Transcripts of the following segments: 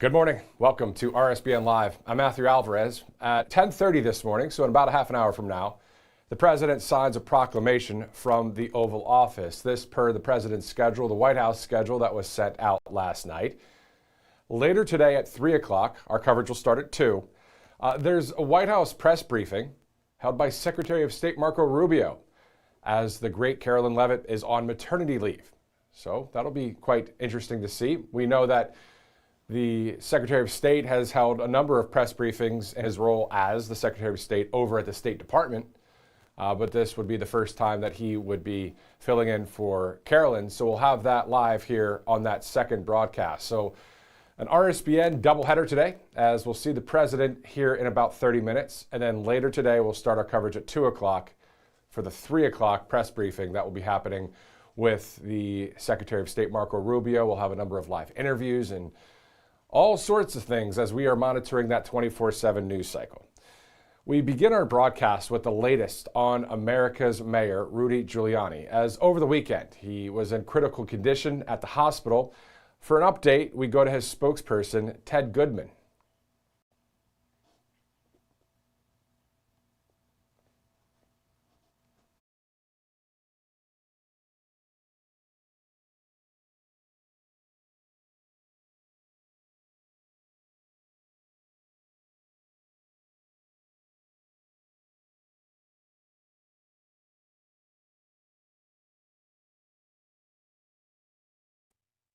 Good morning. Welcome to RSBN Live. I'm Matthew Alvarez. At 10:30 this morning, so in about a half an hour from now, the president signs a proclamation from the Oval Office. This per the president's schedule, the White House schedule that was sent out last night. Later today at 3 o'clock, our coverage will start at 2. There's a White House press briefing held by Secretary of State Marco Rubio as the great Carolyn Leavitt is on maternity leave. So that'll be quite interesting to see. We know that the Secretary of State has held a number of press briefings in his role as the Secretary of State over at the State Department, but this would be the first time that he would be filling in for Carolyn. So we'll have that live here on that second broadcast. So an RSBN doubleheader today, as we'll see the president here in about 30 minutes. And then later today, we'll start our coverage at 2 o'clock for the 3 o'clock press briefing that will be happening with the Secretary of State Marco Rubio. We'll have a number of live interviews and all sorts of things as we are monitoring that 24/7 news cycle. We begin our broadcast with the latest on America's Mayor, Rudy Giuliani, as over the weekend he was in critical condition at the hospital. For an update, we go to his spokesperson, Ted Goodman.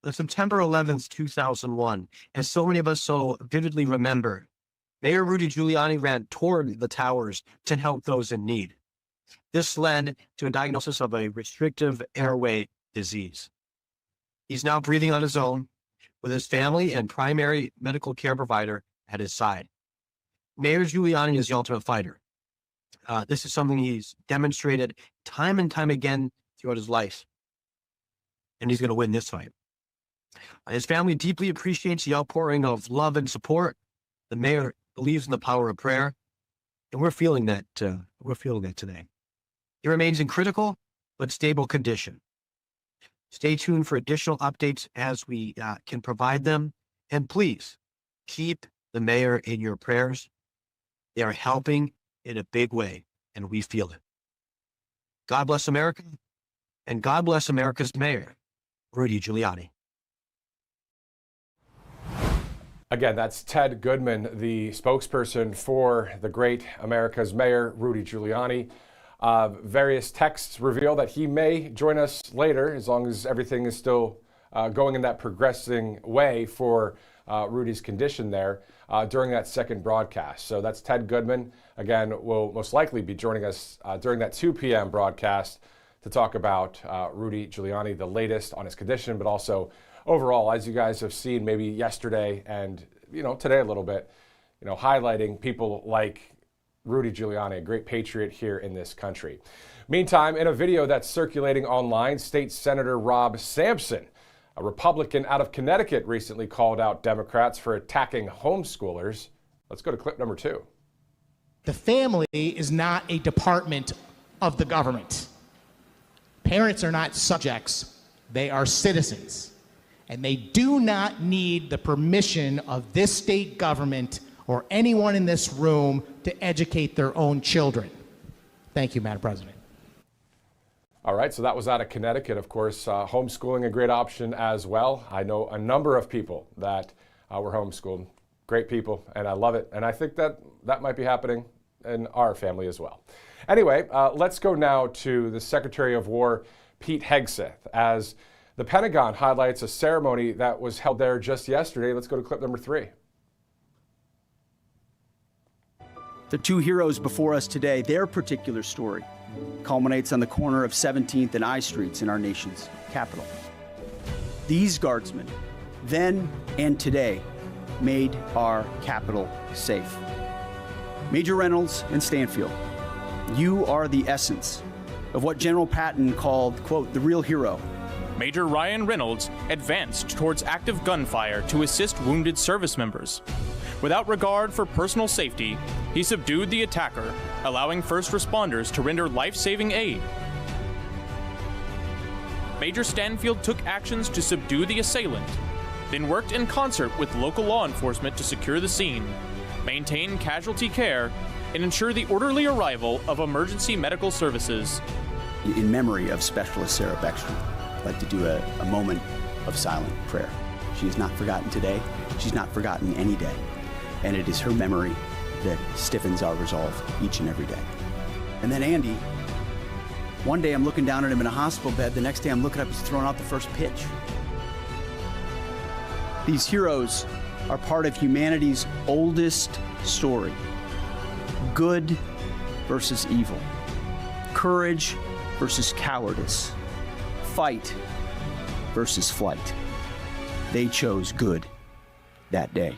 The September 11th, 2001, as so many of us so vividly remember, Mayor Rudy Giuliani ran toward the towers to help those in need. This led to a diagnosis of a restrictive airway disease. He's now breathing on his own with his family and primary medical care provider at his side. Mayor Giuliani is the ultimate fighter. This is something he's demonstrated time and time again throughout his life, and he's going to win this fight. His family deeply appreciates the outpouring of love and support. The mayor believes in the power of prayer, and we're feeling that. Today. He remains in critical but stable condition. Stay tuned for additional updates as we can provide them, and please keep the mayor in your prayers. They are helping in a big way, and we feel it. God bless America, and God bless America's mayor, Rudy Giuliani. Again, that's Ted Goodman, the spokesperson for the great America's Mayor, Rudy Giuliani. Various texts reveal that he may join us later, as long as everything is still going in that progressing way for Rudy's condition there during that second broadcast. So that's Ted Goodman. Again, will most likely be joining us during that 2 p.m. broadcast to talk about Rudy Giuliani, the latest on his condition, but also overall, as you guys have seen maybe yesterday and, today a little bit, highlighting people like Rudy Giuliani, a great patriot here in this country. Meantime, in a video that's circulating online, State Senator Rob Sampson, a Republican out of Connecticut, recently called out Democrats for attacking homeschoolers. Let's go to clip number 2. The family is not a department of the government. Parents are not subjects, they are citizens. And they do not need the permission of this state government or anyone in this room to educate their own children. Thank you, Madam President. All right, so that was out of Connecticut, of course. Homeschooling a great option as well. I know a number of people that were homeschooled. Great people, and I love it. And I think that might be happening in our family as well. Anyway, let's go now to the Secretary of War, Pete Hegseth, as the Pentagon highlights a ceremony that was held there just yesterday. Let's go to clip number 3. The two heroes before us today, their particular story culminates on the corner of 17th and I Streets in our nation's capital. These guardsmen, then and today, made our capital safe. Major Reynolds and Stanfield, you are the essence of what General Patton called, quote, the real hero. Major Ryan Reynolds advanced towards active gunfire to assist wounded service members. Without regard for personal safety, he subdued the attacker, allowing first responders to render life-saving aid. Major Stanfield took actions to subdue the assailant, then worked in concert with local law enforcement to secure the scene, maintain casualty care, and ensure the orderly arrival of emergency medical services. In memory of Specialist Sarah Beckstrom, I'd like to do a moment of silent prayer. She is not forgotten today. She's not forgotten any day. And it is her memory that stiffens our resolve each and every day. And then Andy, one day I'm looking down at him in a hospital bed. The next day I'm looking up, he's throwing out the first pitch. These heroes are part of humanity's oldest story. Good versus evil. Courage versus cowardice. Fight versus flight. They chose good that day.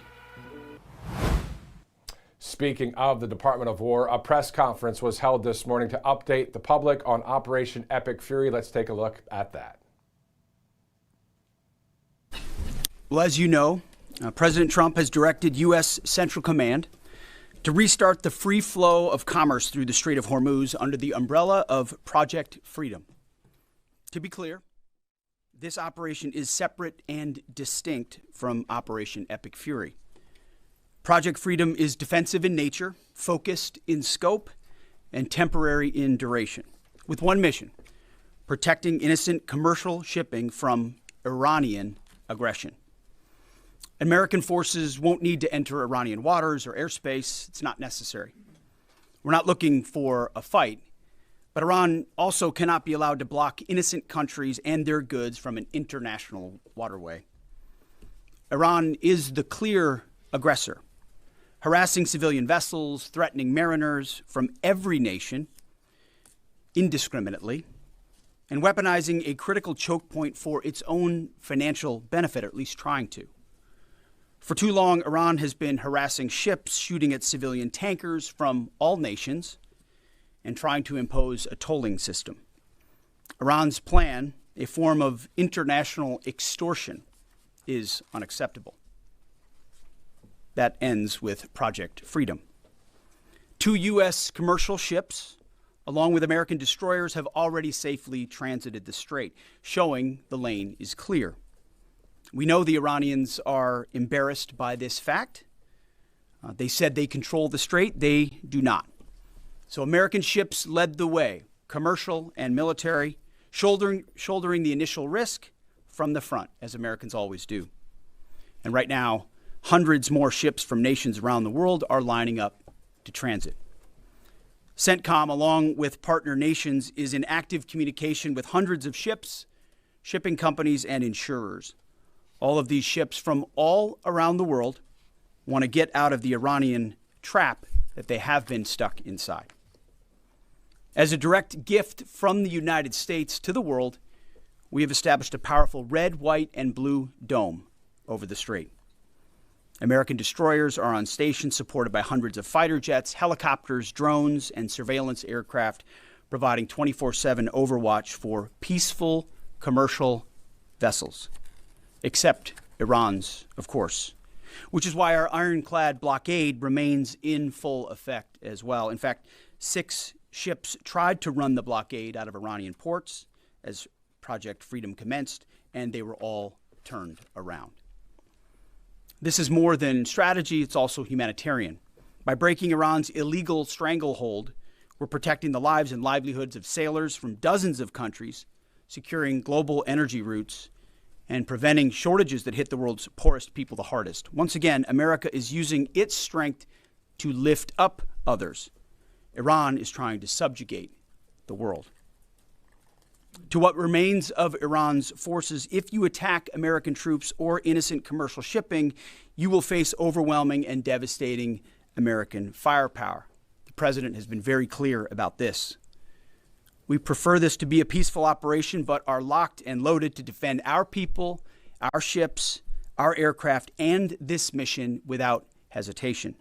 Speaking of the Department of War, a press conference was held this morning to update the public on Operation Epic Fury. Let's take a look at that. Well, as you know, President Trump has directed U.S. Central Command to restart the free flow of commerce through the Strait of Hormuz under the umbrella of Project Freedom. To be clear, this operation is separate and distinct from Operation Epic Fury. Project Freedom is defensive in nature, focused in scope, and temporary in duration, with one mission: protecting innocent commercial shipping from Iranian aggression. American forces won't need to enter Iranian waters or airspace. It's not necessary. We're not looking for a fight, but Iran also cannot be allowed to block innocent countries and their goods from an international waterway. Iran is the clear aggressor, harassing civilian vessels, threatening mariners from every nation indiscriminately, and weaponizing a critical choke point for its own financial benefit, or at least trying to. For too long, Iran has been harassing ships, shooting at civilian tankers from all nations, and trying to impose a tolling system. Iran's plan, a form of international extortion, is unacceptable. That ends with Project Freedom. 2 U.S. commercial ships, along with American destroyers, have already safely transited the strait, showing the lane is clear. We know the Iranians are embarrassed by this fact. They said they control the strait. They do not. So American ships led the way, commercial and military, shouldering the initial risk from the front, as Americans always do. And right now, hundreds more ships from nations around the world are lining up to transit. CENTCOM, along with partner nations, is in active communication with hundreds of ships, shipping companies, and insurers. All of these ships from all around the world want to get out of the Iranian trap that they have been stuck inside. As a direct gift from the United States to the world, we have established a powerful red, white, and blue dome over the strait. American destroyers are on station, supported by hundreds of fighter jets, helicopters, drones, and surveillance aircraft, providing 24/7 overwatch for peaceful commercial vessels. Except Iran's, of course, which is why our ironclad blockade remains in full effect as well. In fact, 6 ships tried to run the blockade out of Iranian ports as Project Freedom commenced, and they were all turned around. This is more than strategy, it's also humanitarian. By breaking Iran's illegal stranglehold, we're protecting the lives and livelihoods of sailors from dozens of countries, securing global energy routes, and preventing shortages that hit the world's poorest people the hardest. Once again, America is using its strength to lift up others. Iran is trying to subjugate the world. To what remains of Iran's forces, if you attack American troops or innocent commercial shipping, you will face overwhelming and devastating American firepower. The president has been very clear about this. We prefer this to be a peaceful operation, but are locked and loaded to defend our people, our ships, our aircraft, and this mission without hesitation.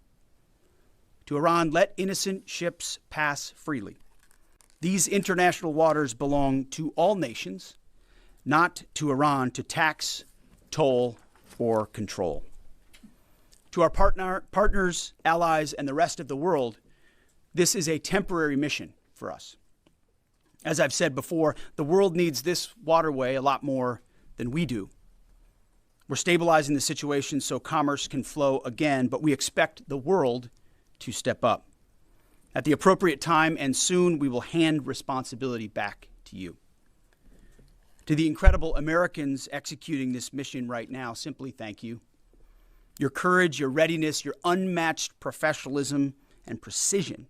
To Iran, let innocent ships pass freely. These international waters belong to all nations, not to Iran to tax, toll, or control. To our partners, allies, and the rest of the world, this is a temporary mission for us. As I've said before, the world needs this waterway a lot more than we do. We're stabilizing the situation so commerce can flow again, but we expect the world to step up. At the appropriate time and soon, we will hand responsibility back to you. To the incredible Americans executing this mission right now, simply thank you. Your courage, your readiness, your unmatched professionalism and precision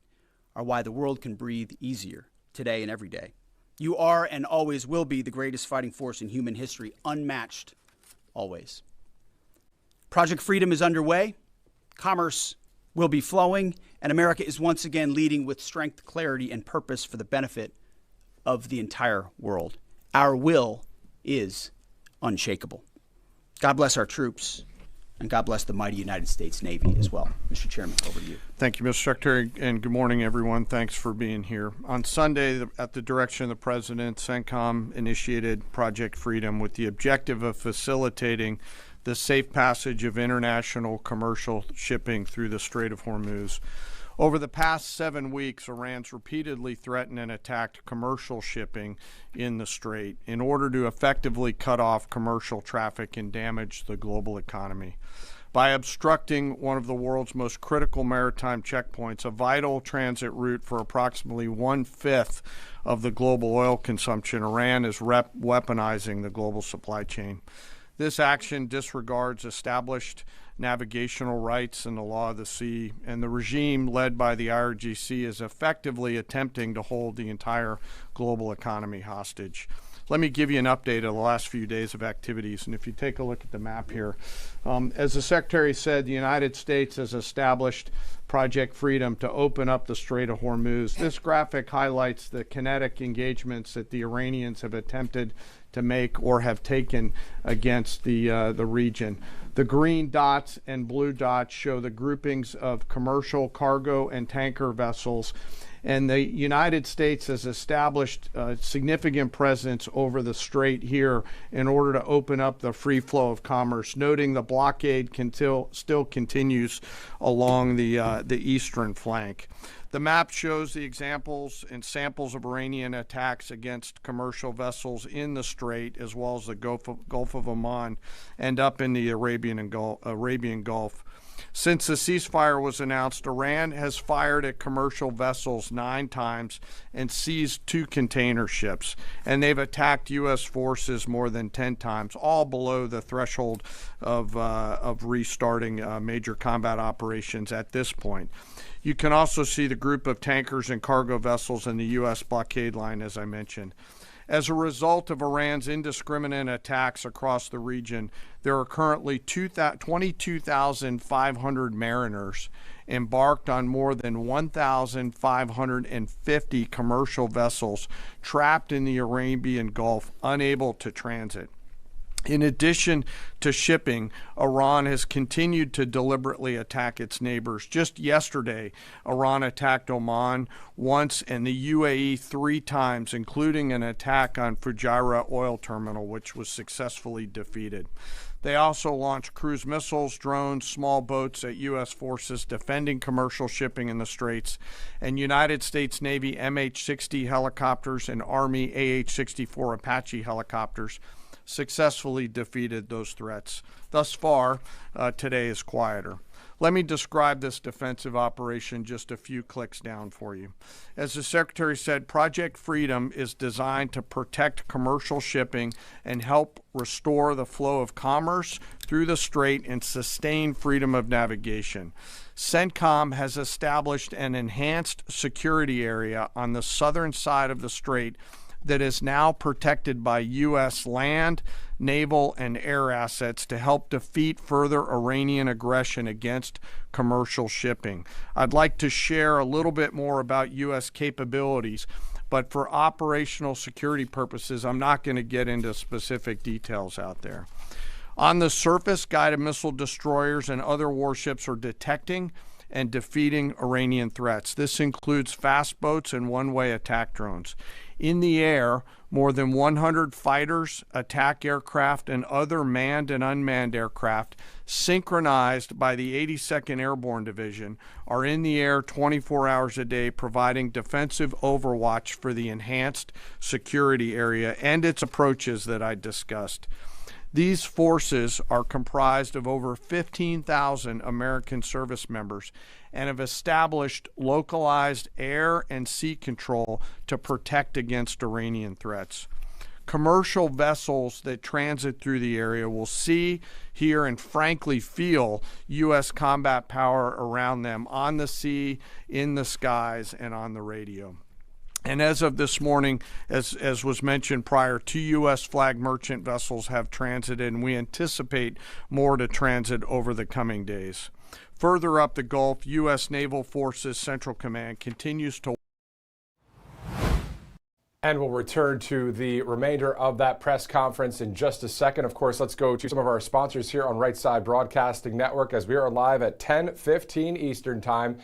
are why the world can breathe easier today and every day. You are and always will be the greatest fighting force in human history, unmatched always. Project Freedom is underway. Commerce will be flowing, and America is once again leading with strength, clarity, and purpose for the benefit of the entire world. Our will is unshakable. God bless our troops, and God bless the mighty United States Navy as well. Mr. Chairman, over to you. Thank you, Mr. Secretary, and good morning, everyone. Thanks for being here. On Sunday, at the direction of the President, CENTCOM initiated Project Freedom with the objective of facilitating the safe passage of international commercial shipping through the Strait of Hormuz. Over the past 7 weeks, Iran's repeatedly threatened and attacked commercial shipping in the Strait in order to effectively cut off commercial traffic and damage the global economy. By obstructing one of the world's most critical maritime checkpoints, a vital transit route for approximately 1/5 of the global oil consumption, Iran is weaponizing the global supply chain. This action disregards established navigational rights and the law of the sea, and the regime led by the IRGC is effectively attempting to hold the entire global economy hostage. Let me give you an update of the last few days of activities, and if you take a look at the map here, as the Secretary said, the United States has established Project Freedom to open up the Strait of Hormuz. This graphic highlights the kinetic engagements that the Iranians have attempted to make or have taken against the region. The green dots and blue dots show the groupings of commercial, cargo, and tanker vessels. And the United States has established a significant presence over the strait here in order to open up the free flow of commerce, noting the blockade still continues along the eastern flank. The map shows the examples and samples of Iranian attacks against commercial vessels in the strait, as well as the Gulf of Oman and up in the Arabian Gulf. Since the ceasefire was announced, Iran has fired at commercial vessels 9 times and seized 2 container ships, and they've attacked U.S. forces more than 10 times, all below the threshold of restarting major combat operations at this point. You can also see the group of tankers and cargo vessels in the U.S. blockade line, as I mentioned. As a result of Iran's indiscriminate attacks across the region, there are currently 22,500 mariners embarked on more than 1,550 commercial vessels trapped in the Arabian Gulf, unable to transit. In addition to shipping, Iran has continued to deliberately attack its neighbors. Just yesterday, Iran attacked Oman once and the UAE 3 times, including an attack on Fujairah oil terminal, which was successfully defeated. They also launched cruise missiles, drones, small boats at U.S. forces defending commercial shipping in the Straits, and United States Navy MH-60 helicopters and Army AH-64 Apache helicopters successfully defeated those threats. Thus far, today is quieter. Let me describe this defensive operation just a few clicks down for you. As the Secretary said, Project Freedom is designed to protect commercial shipping and help restore the flow of commerce through the strait and sustain freedom of navigation. CENTCOM has established an enhanced security area on the southern side of the strait that is now protected by U.S. land, naval, and air assets to help defeat further Iranian aggression against commercial shipping. I'd like to share a little bit more about U.S. capabilities, but for operational security purposes, I'm not going to get into specific details out there. On the surface, guided missile destroyers and other warships are detecting and defeating Iranian threats. This includes fast boats and one-way attack drones. In the air, more than 100 fighters, attack aircraft, and other manned and unmanned aircraft, synchronized by the 82nd Airborne Division, are in the air 24 hours a day, providing defensive overwatch for the enhanced security area and its approaches that I discussed. These forces are comprised of over 15,000 American service members and have established localized air and sea control to protect against Iranian threats. Commercial vessels that transit through the area will see, hear, and frankly feel U.S. combat power around them on the sea, in the skies, and on the radio. And as of this morning, as was mentioned prior, 2 U.S. flag merchant vessels have transited, and we anticipate more to transit over the coming days. Further up the Gulf, U.S. Naval Forces Central Command continues to. And we'll return to the remainder of that press conference in just a second. Of course, let's go to some of our sponsors here on Right Side Broadcasting Network as we are live at 10:15 Eastern Time.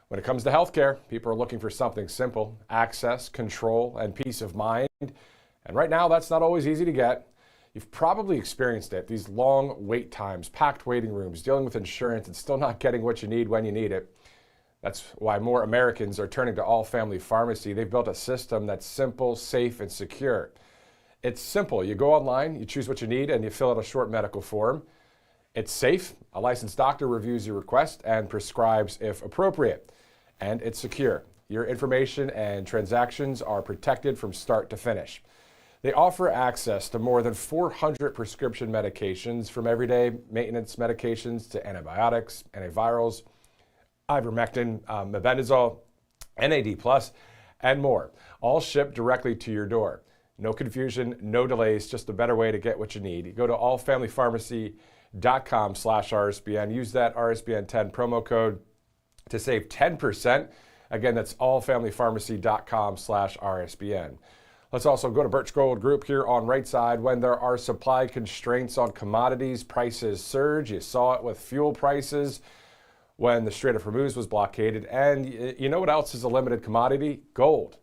When it comes to healthcare, people are looking for something simple: access, control, and peace of mind. And right now, that's not always easy to get. You've probably experienced it. These long wait times, packed waiting rooms, dealing with insurance, and still not getting what you need when you need it. That's why more Americans are turning to All Family Pharmacy. They've built a system that's simple, safe, and secure. It's simple. You go online, you choose what you need, and you fill out a short medical form. It's safe. A licensed doctor reviews your request and prescribes if appropriate. And it's secure. Your information and transactions are protected from start to finish. They offer access to more than 400 prescription medications, from everyday maintenance medications to antibiotics, antivirals, ivermectin, mebendazole, NAD+, and more, all shipped directly to your door. No confusion, no delays, just a better way to get what you need. You go to allfamilypharmacy.com/RSBN. Use that RSBN10 promo code to save 10%. Again, that's allfamilypharmacy.com/RSBN. Let's also go to Birch Gold Group here on Right Side. When there are supply constraints on commodities, prices surge. You saw it with fuel prices when the Strait of Hormuz was blockaded. And you know what else is a limited commodity? Gold.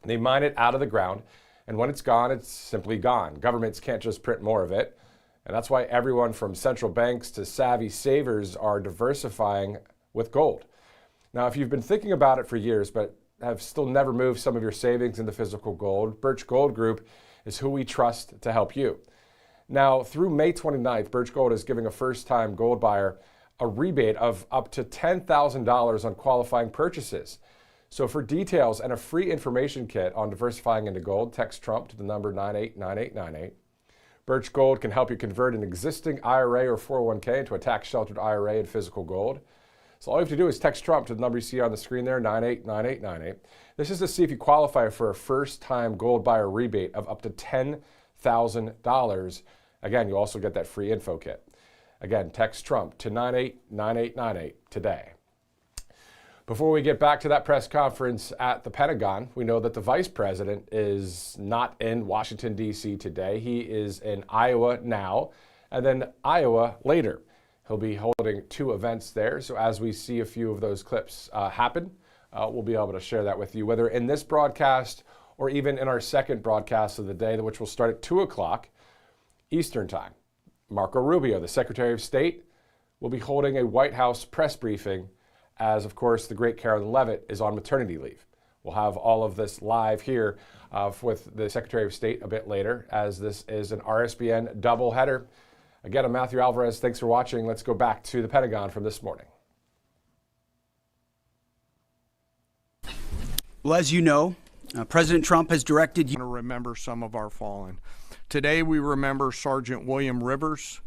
They mine it out of the ground, and when it's gone, it's simply gone. Governments can't just print more of it. And that's why everyone from central banks to savvy savers are diversifying with gold. Now, if you've been thinking about it for years, but have still never moved some of your savings into physical gold, Birch Gold Group is who we trust to help you. Now, through May 29th, Birch Gold is giving a first-time gold buyer a rebate of up to $10,000 on qualifying purchases. So for details and a free information kit on diversifying into gold, text Trump to the number 989898. Birch Gold can help you convert an existing IRA or 401k into a tax-sheltered IRA in physical gold. So all you have to do is text Trump to the number you see on the screen there, 989898. This is to see if you qualify for a first-time gold buyer rebate of up to $10,000. Again, you also get that free info kit. Again, text Trump to 989898 today. Before we get back to that press conference at the Pentagon, we know that the Vice President is not in Washington, D.C. today. He is in Iowa now, and then Iowa later. He'll be holding 2 events there. So as we see a few of those clips happen, we'll be able to share that with you, whether in this broadcast or even in our second broadcast of the day, which will start at 2 o'clock Eastern Time. Marco Rubio, the Secretary of State, will be holding a White House press briefing as, of course, the great Carolyn Leavitt is on maternity leave. We'll have all of this live here with the Secretary of State a bit later, as this is an RSBN doubleheader. Again, I'm Matthew Alvarez. Thanks for watching. Let's go back to the Pentagon from this morning. Well, as you know, President Trump has directed you to remember some of our fallen. Today we remember Sergeant William Rivers,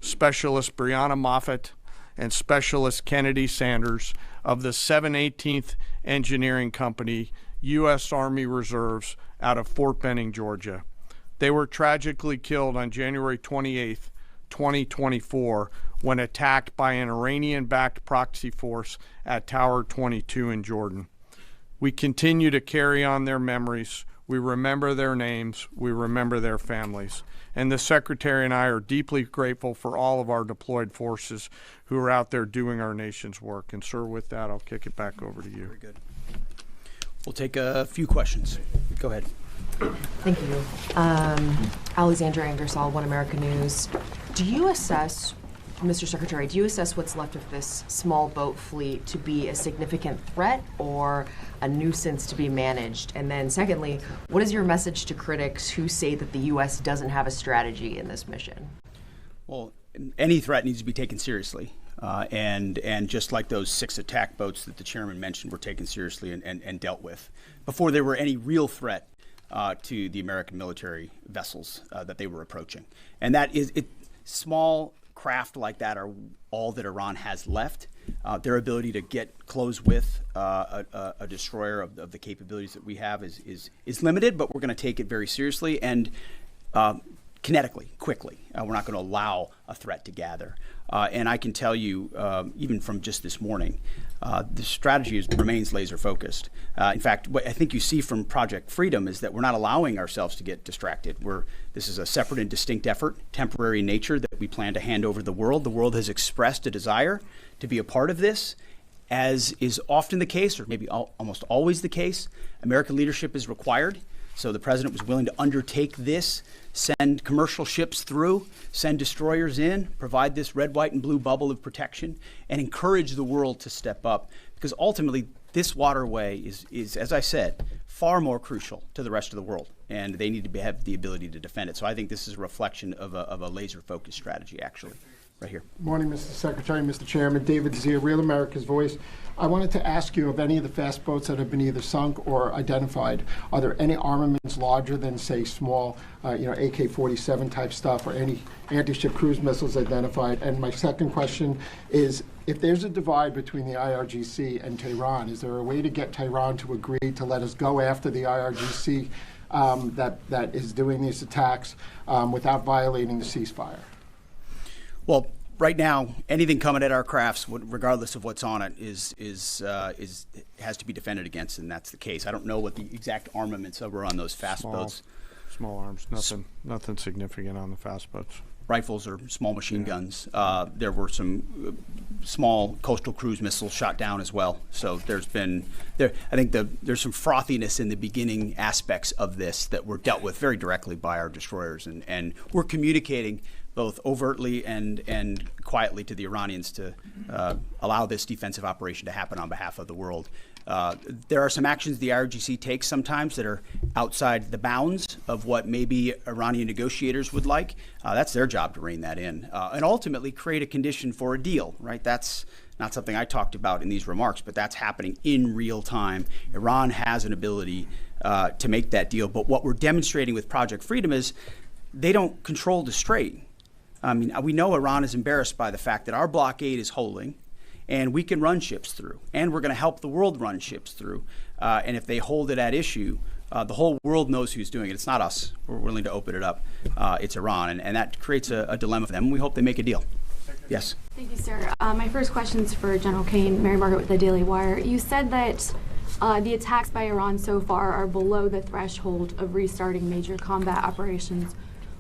Specialist Brianna Moffett, and Specialist Kennedy Sanders of the 718th Engineering Company, U.S. Army Reserves, out of Fort Benning, Georgia. They were tragically killed on January 28th, 2024, when attacked by an Iranian-backed proxy force at Tower 22 in Jordan. We continue to carry on their memories. We remember their names. We remember their families. And the Secretary and I are deeply grateful for all of our deployed forces who are out there doing our nation's work. And sir, with that, I'll kick it back over to you. Very good. We'll take a few questions. Go ahead. Thank you. Alexandra Ingersoll, One America News. Do you assess Mr. Secretary, do you assess what's left of this small boat fleet to be a significant threat or a nuisance to be managed? And then secondly, what is your message to critics who say that the U.S. doesn't have a strategy in this mission? Well, any threat needs to be taken seriously. And just like those 6 attack boats that the chairman mentioned were taken seriously and dealt with before there were any real threat to the American military vessels that they were approaching. And that is, small craft like that are all that Iran has left. Their ability to get close with a destroyer of the capabilities that we have is limited, but we're going to take it very seriously and kinetically, quickly. We're not going to allow a threat to gather. And I can tell you, even from just this morning, the strategy remains laser focused. In fact, what I think you see from Project Freedom is that we're not allowing ourselves to get distracted. This is a separate and distinct effort, temporary in nature, that we plan to hand over to the world. The world has expressed a desire to be a part of this. As is often the case, or maybe almost always the case, American leadership is required. So the president was willing to undertake this, send commercial ships through, send destroyers in, provide this red, white, and blue bubble of protection, and encourage the world to step up. Because ultimately, this waterway is, as I said, far more crucial to the rest of the world, and they need to have the ability to defend it. So I think this is a reflection of a laser-focused strategy, actually. Right here. Morning, Mr. Secretary, Mr. Chairman. David Zia, Real America's Voice. I wanted to ask you of any of the fast boats that have been either sunk or identified, are there any armaments larger than, say, small, AK-47 type stuff, or any anti-ship cruise missiles identified? And my second question is, if there's a divide between the IRGC and Tehran, is there a way to get Tehran to agree to let us go after the IRGC that is doing these attacks without violating the ceasefire? Well, right now, anything coming at our crafts, regardless of what's on it, has to be defended against, and that's the case. I don't know what the exact armaments were on those fast boats. Small arms, nothing significant on the fast boats. Rifles or small machine guns. There were some small coastal cruise missiles shot down as well. So there's some frothiness in the beginning aspects of this that were dealt with very directly by our destroyers, and we're communicating both overtly and quietly to the Iranians to allow this defensive operation to happen on behalf of the world. There are some actions the IRGC takes sometimes that are outside the bounds of what maybe Iranian negotiators would like. That's their job to rein that in and ultimately create a condition for a deal, right? That's not something I talked about in these remarks, but that's happening in real time. Iran has an ability to make that deal, but what we're demonstrating with Project Freedom is they don't control the strait. I mean, we know Iran is embarrassed by the fact that our blockade is holding, and we can run ships through, and we're going to help the world run ships through. And if they hold it at issue, the whole world knows who's doing it. It's not us. We're willing to open it up. It's Iran, and that creates a dilemma for them. We hope they make a deal. Yes. Thank you, sir. My first question is for General Kane. Mary Margaret with the Daily Wire. You said that the attacks by Iran so far are below the threshold of restarting major combat operations.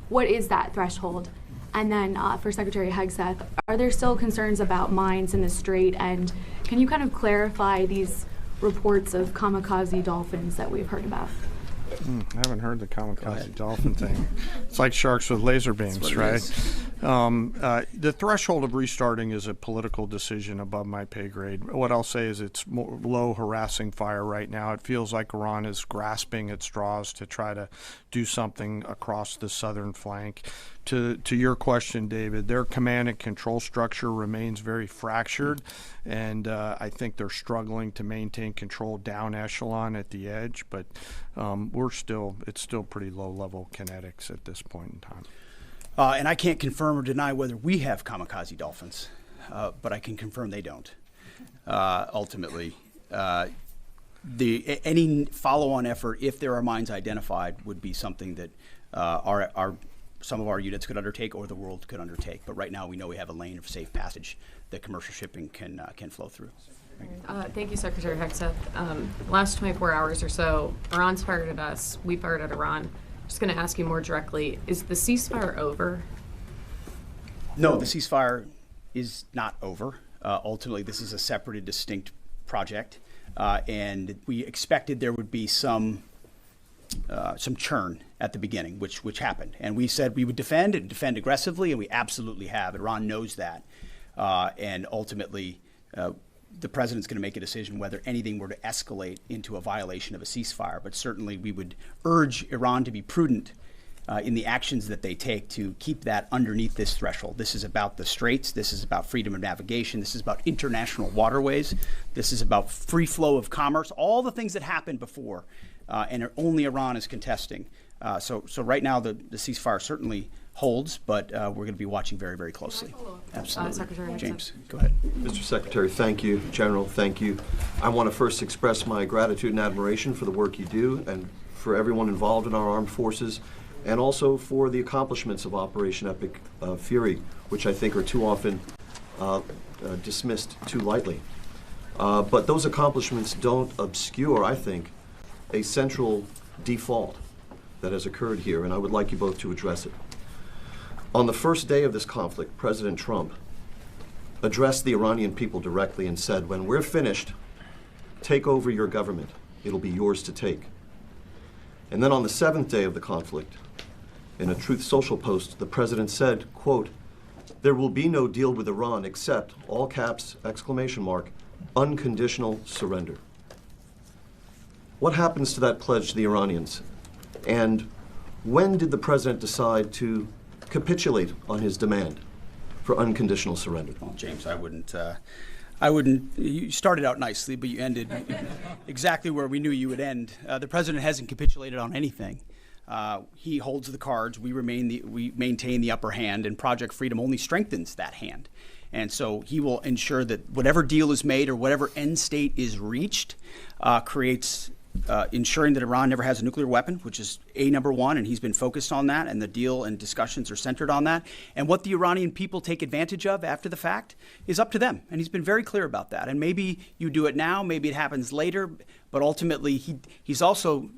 What is that threshold? And then for Secretary Hegseth, are there still concerns about mines in the strait? And can you kind of clarify these reports of kamikaze dolphins that we've heard about? I haven't heard the kamikaze dolphin thing. It's like sharks with laser beams, right? The threshold of restarting is a political decision above my pay grade. What I'll say is it's low harassing fire right now. It feels like Iran is grasping at straws to try to do something across the southern flank. To your question, David, their command and control structure remains very fractured, and I think they're struggling to maintain control down echelon at the edge, but it's still pretty low-level kinetics at this point in time. And I can't confirm or deny whether we have kamikaze dolphins, but I can confirm they don't. Ultimately, any follow-on effort, if there are mines identified, would be something that some of our units could undertake or the world could undertake. But right now we know we have a lane of safe passage that commercial shipping can flow through. Thank you, Secretary Hegseth. Last 24 hours or so, Iran's fired at us, we fired at Iran. Just going to ask you more directly, is the ceasefire over? No, the ceasefire is not over. Ultimately, this is a separate and distinct project. And we expected there would be some churn at the beginning, which happened. And we said we would defend and defend aggressively, and we absolutely have. Iran knows that. And ultimately, the president's going to make a decision whether anything were to escalate into a violation of a ceasefire. But certainly we would urge Iran to be prudent in the actions that they take to keep that underneath this threshold. This is about the straits. This is about freedom of navigation. This is about international waterways. This is about free flow of commerce, all the things that happened before, and only Iran is contesting. So right now the ceasefire certainly holds, but we're going to be watching very, very closely. Absolutely. Secretary James, go ahead. Mr. Secretary, thank you. General, thank you. I want to first express my gratitude and admiration for the work you do and for everyone involved in our armed forces, and also for the accomplishments of Operation Epic Fury, which I think are too often dismissed too lightly. But those accomplishments don't obscure, I think, a central default that has occurred here, and I would like you both to address it. On the first day of this conflict, President Trump addressed the Iranian people directly and said, when we're finished, take over your government. It'll be yours to take. And then on the seventh day of the conflict, in a Truth Social post, the president said, quote, there will be no deal with Iran except, all caps, exclamation mark, unconditional surrender. What happens to that pledge to the Iranians? And when did the president decide to capitulate on his demand for unconditional surrender? Well, James, I wouldn't. You started out nicely, but you ended exactly where we knew you would end. The president hasn't capitulated on anything. He holds the cards. We maintain the upper hand, and Project Freedom only strengthens that hand. And so he will ensure that whatever deal is made or whatever end state is reached creates ensuring that Iran never has a nuclear weapon, which is number one, and he's been focused on that, and the deal and discussions are centered on that. And what the Iranian people take advantage of after the fact is up to them, and he's been very clear about that. And maybe you do it now, maybe it happens later, but ultimately he's also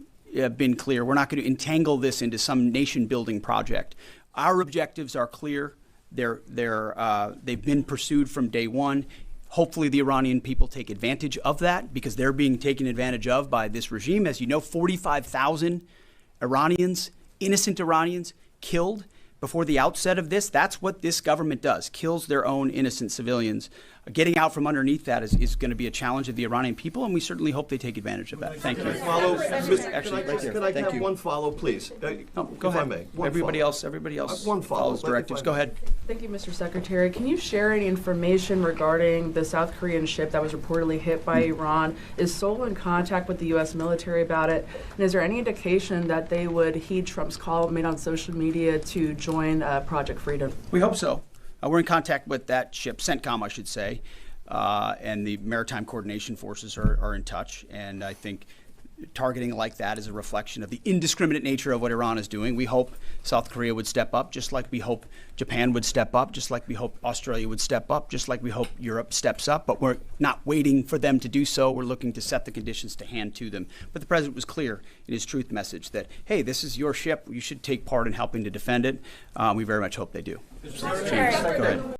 been clear, we're not going to entangle this into some nation-building project. Our objectives are clear. They've been pursued from day one. Hopefully the Iranian people take advantage of that because they're being taken advantage of by this regime. As you know, 45,000 Iranians, innocent Iranians, killed before the outset of this. That's what this government does, kills their own innocent civilians. Getting out from underneath that is going to be a challenge of the Iranian people, and we certainly hope they take advantage of that. Thank you. Can I have one follow, please? Go if ahead. I may. Everybody else one follows directives. Go ahead. Thank you, Mr. Secretary. Can you share any information regarding the South Korean ship that was reportedly hit by Iran? Is Seoul in contact with the U.S. military about it? And is there any indication that they would heed Trump's call made on social media to join Project Freedom? We hope so. We're in contact with that ship, CENTCOM, I should say, and the Maritime Coordination Forces are in touch. And I think targeting like that is a reflection of the indiscriminate nature of what Iran is doing. We hope South Korea would step up, just like we hope Japan would step up, just like we hope Australia would step up, just like we hope Europe steps up. But we're not waiting for them to do so. We're looking to set the conditions to hand to them. But the president was clear in his truth message that, hey, this is your ship. You should take part in helping to defend it. We very much hope they do. James, go ahead.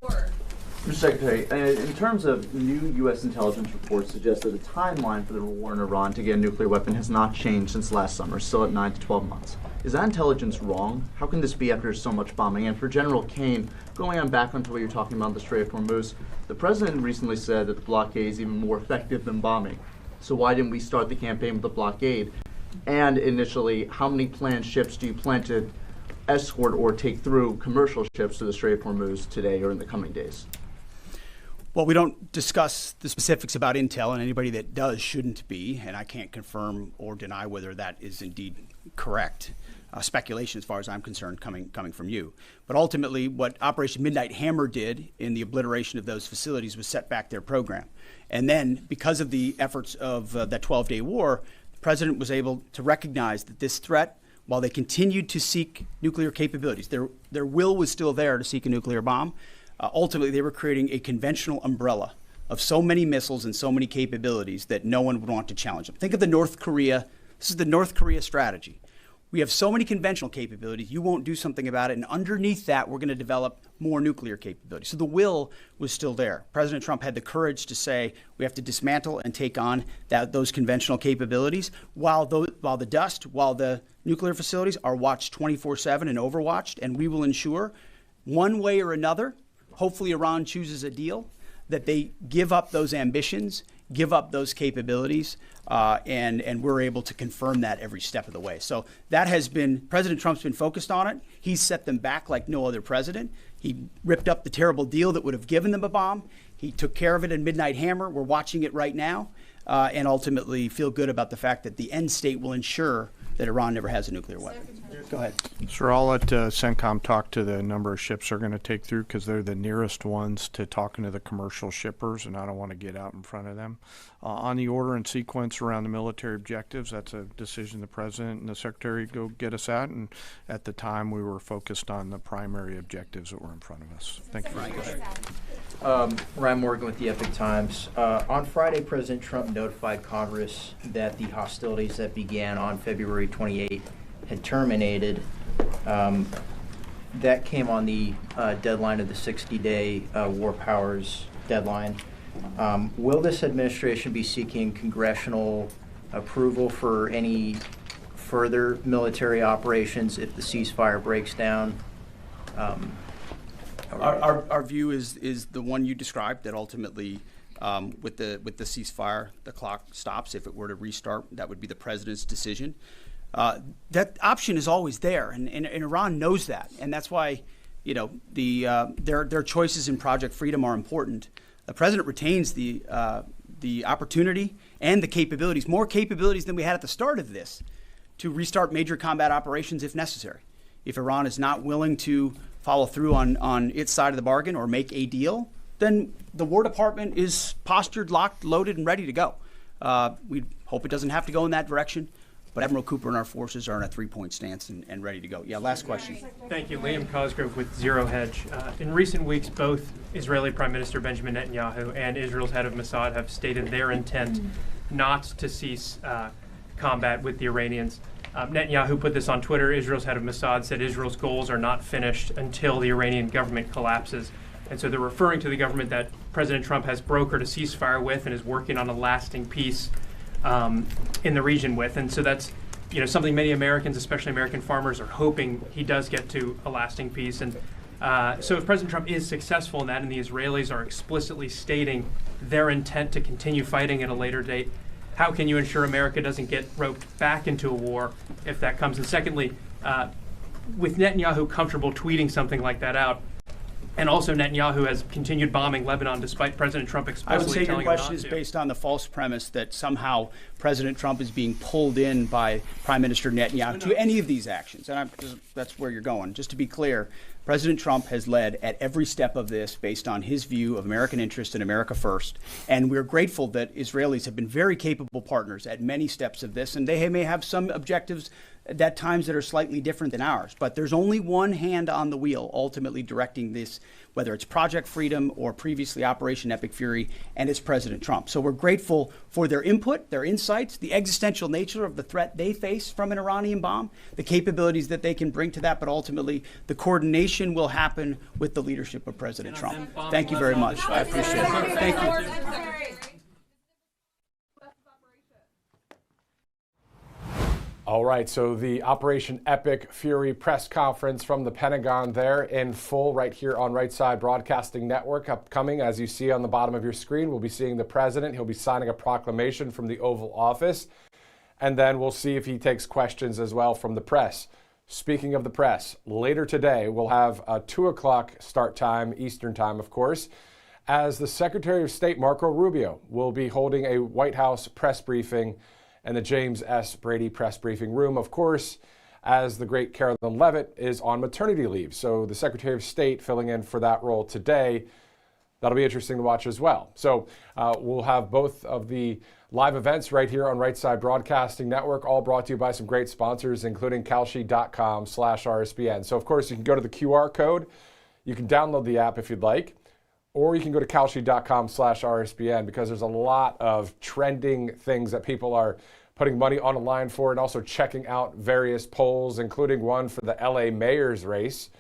Mr. Secretary, in terms of new U.S. intelligence reports suggest that the timeline for the war in Iran to get a nuclear weapon has not changed since last summer, still at 9 to 12 months. Is that intelligence wrong? How can this be after so much bombing? And for General Kane, going on back onto what you're talking about, the Strait of Hormuz, the president recently said that the blockade is even more effective than bombing. So why didn't we start the campaign with the blockade? And initially, how many planned ships do you plan to escort or take through commercial ships to the Strait of Hormuz today or in the coming days? Well, we don't discuss the specifics about intel, and anybody that does shouldn't be, and I can't confirm or deny whether that is indeed correct. Speculation, as far as I'm concerned, coming from you. But ultimately, what Operation Midnight Hammer did in the obliteration of those facilities was set back their program. And then, because of the efforts of that 12-day war, the president was able to recognize that this threat, while they continued to seek nuclear capabilities, their will was still there to seek a nuclear bomb. Ultimately, they were creating a conventional umbrella of so many missiles and so many capabilities that no one would want to challenge them. Think of the North Korea. This is the North Korea strategy, We have so many conventional capabilities, you won't do something about it. And underneath that, we're going to develop more nuclear capabilities. So the will was still there. President Trump had the courage to say we have to dismantle and take on those conventional capabilities while the nuclear facilities are watched 24/7 and overwatched. And we will ensure one way or another, hopefully Iran chooses a deal, that they give up those ambitions, give up those capabilities, and we're able to confirm that every step of the way. So that has been, President Trump's been focused on it. He's set them back like no other president. He ripped up the terrible deal that would have given them a bomb. He took care of it in Midnight Hammer. We're watching it right now, and ultimately feel good about the fact that the end state will ensure that Iran never has a nuclear weapon. Go ahead. Sir, I'll let CENTCOM talk to the number of ships they're going to take through because they're the nearest ones to talking to the commercial shippers, and I don't want to get out in front of them. On the order and sequence around the military objectives, that's a decision the President and the Secretary go get us at, and at the time we were focused on the primary objectives that were in front of us. Thank you for the question. Ryan Morgan with the Epic Times. On Friday, President Trump notified Congress that the hostilities that began on February 28 had terminated. That came on the deadline of the 60-day war powers deadline. Will this administration be seeking congressional approval for any further military operations if the ceasefire breaks down? Our view is the one you described, that ultimately with the ceasefire, the clock stops. If it were to restart, that would be the president's decision. That option is always there, and Iran knows that, and that's why, their choices in Project Freedom are important. The president retains the opportunity and the capabilities, more capabilities than we had at the start of this, to restart major combat operations if necessary. If Iran is not willing to follow through on its side of the bargain or make a deal, then the War Department is postured, locked, loaded, and ready to go. We hope it doesn't have to go in that direction. But Admiral Cooper and our forces are in a three-point stance and ready to go. Yeah, last question. Thank you. Liam Cosgrove with Zero Hedge. In recent weeks, both Israeli Prime Minister Benjamin Netanyahu and Israel's head of Mossad have stated their intent not to cease combat with the Iranians. Netanyahu put this on Twitter. Israel's head of Mossad said Israel's goals are not finished until the Iranian government collapses. And so they're referring to the government that President Trump has brokered a ceasefire with and is working on a lasting peace in the region with. And so that's something many Americans, especially American farmers, are hoping he does get to a lasting peace. And so if President Trump is successful in that and the Israelis are explicitly stating their intent to continue fighting at a later date, how can you ensure America doesn't get roped back into a war if that comes? And secondly, with Netanyahu comfortable tweeting something like that out, and also Netanyahu has continued bombing Lebanon despite President Trump explicitly telling him not to. I would say your question is based on the false premise that somehow President Trump is being pulled in by Prime Minister Netanyahu to any of these actions. And that's where you're going. Just to be clear, President Trump has led at every step of this based on his view of American interest and America first. And we're grateful that Israelis have been very capable partners at many steps of this. And they may have some objectives at times that are slightly different than ours. But there's only one hand on the wheel ultimately directing this, whether it's Project Freedom or previously Operation Epic Fury, and it's President Trump. So we're grateful for their input, their insights, the existential nature of the threat they face from an Iranian bomb, the capabilities that they can bring to that, but ultimately the coordination will happen with the leadership of President Trump. Thank you very much. I appreciate it. Thank you. All right, so the Operation Epic Fury press conference from the Pentagon there in full right here on Right Side Broadcasting Network. Upcoming, as you see on the bottom of your screen, we'll be seeing the president. He'll be signing a proclamation from the Oval Office, and then we'll see if he takes questions as well from the press. Speaking of the press, later today we'll have a 2 o'clock start time, Eastern time, of course, as the Secretary of State, Marco Rubio, will be holding a White House press briefing and the James S. Brady press briefing room, of course, as the great Carolyn Leavitt is on maternity leave. So the Secretary of State filling in for that role today. That'll be interesting to watch as well. So we'll have both of the live events right here on Right Side Broadcasting Network, all brought to you by some great sponsors, including Kalshi.com/RSBN. So, of course, you can go to the QR code. You can download the app if you'd like, or you can go to Kalshi.com/RSBN because there's a lot of trending things that people are putting money on the line for it, and also checking out various polls, including one for the LA mayor's race.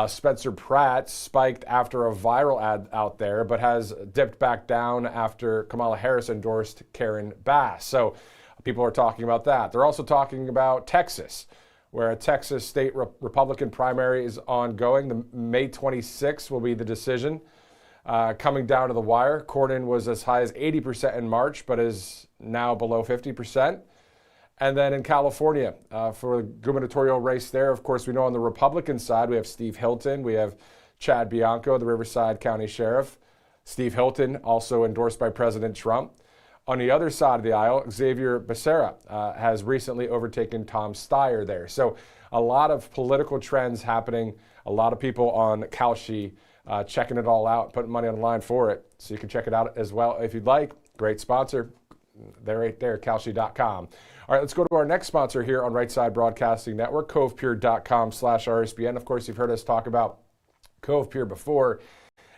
Spencer Pratt spiked after a viral ad out there, but has dipped back down after Kamala Harris endorsed Karen Bass. So people are talking about that. They're also talking about Texas, where a Texas state Republican primary is ongoing. The May 26th will be the decision. Coming down to the wire, Cornyn was as high as 80% in March, but is now below 50%. And then in California, for the gubernatorial race there, of course, we know on the Republican side, we have Steve Hilton, we have Chad Bianco, the Riverside County Sheriff. Steve Hilton, also endorsed by President Trump. On the other side of the aisle, Xavier Becerra has recently overtaken Tom Steyer there. So a lot of political trends happening, a lot of people on Kalshi checking it all out, putting money on the line for it. So you can check it out as well if you'd like. Great sponsor. They're right there, Kalshi.com. All right, let's go to our next sponsor here on Right Side Broadcasting Network, CovePure.com/RSBN. Of course, you've heard us talk about Cove Pure before.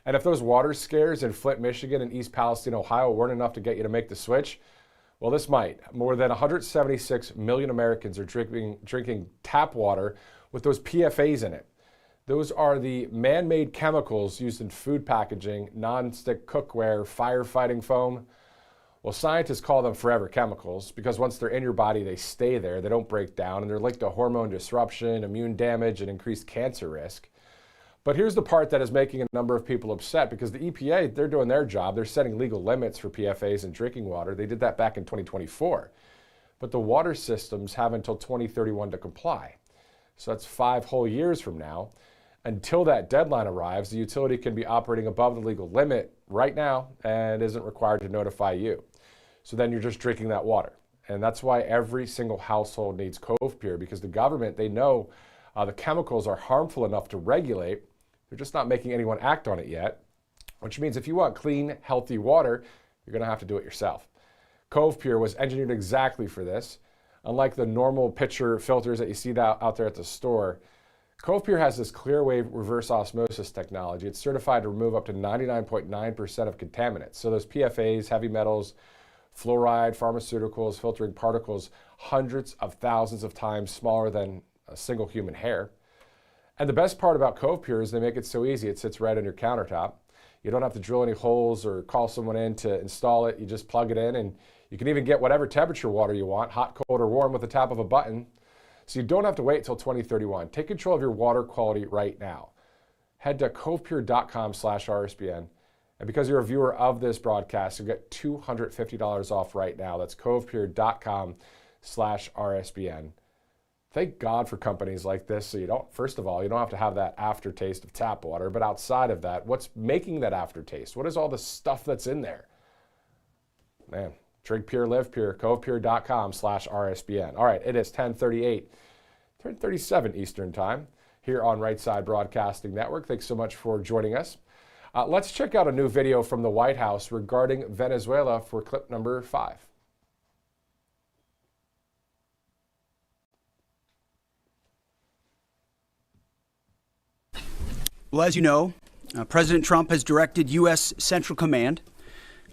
And if those water scares in Flint, Michigan and East Palestine, Ohio weren't enough to get you to make the switch, well, this might. More than 176 million Americans are drinking tap water with those PFAs in it. Those are the man-made chemicals used in food packaging, non-stick cookware, firefighting foam. Well, scientists call them forever chemicals because once they're in your body, they stay there. They don't break down, and they're linked to hormone disruption, immune damage, and increased cancer risk. But here's the part that is making a number of people upset because the EPA, they're doing their job. They're setting legal limits for PFAS in drinking water. They did that back in 2024. But the water systems have until 2031 to comply. So that's 5 whole years from now. Until that deadline arrives, the utility can be operating above the legal limit right now and isn't required to notify you. So then you're just drinking that water. And that's why every single household needs Cove Pure, because the government, they know the chemicals are harmful enough to regulate. They're just not making anyone act on it yet, which means if you want clean, healthy water, you're going to have to do it yourself. Cove Pure was engineered exactly for this. Unlike the normal pitcher filters that you see out there at the store, Cove Pure has this clear wave reverse osmosis technology. It's certified to remove up to 99.9% of contaminants. So those PFAs, heavy metals, fluoride, pharmaceuticals, filtering particles, hundreds of thousands of times smaller than a single human hair. And the best part about Cove Pure is they make it so easy. It sits right on your countertop. You don't have to drill any holes or call someone in to install it. You just plug it in, and you can even get whatever temperature water you want, hot, cold, or warm, with the tap of a button. So you don't have to wait till 2031. Take control of your water quality right now. Head to covepure.com/RSBN. And because you're a viewer of this broadcast, you'll get $250 off right now. That's covepure.com/RSBN. Thank God for companies like this. So you don't, first of all, you don't have to have that aftertaste of tap water. But outside of that, what's making that aftertaste? What is all the stuff that's in there? Man, drink pure, live pure. Covepure.com/RSBN. All right, it is 10:38, 10:37 Eastern Time here on Right Side Broadcasting Network. Thanks so much for joining us. Let's check out a new video from the White House regarding Venezuela for clip number 5. Well, as you know, President Trump has directed U.S. Central Command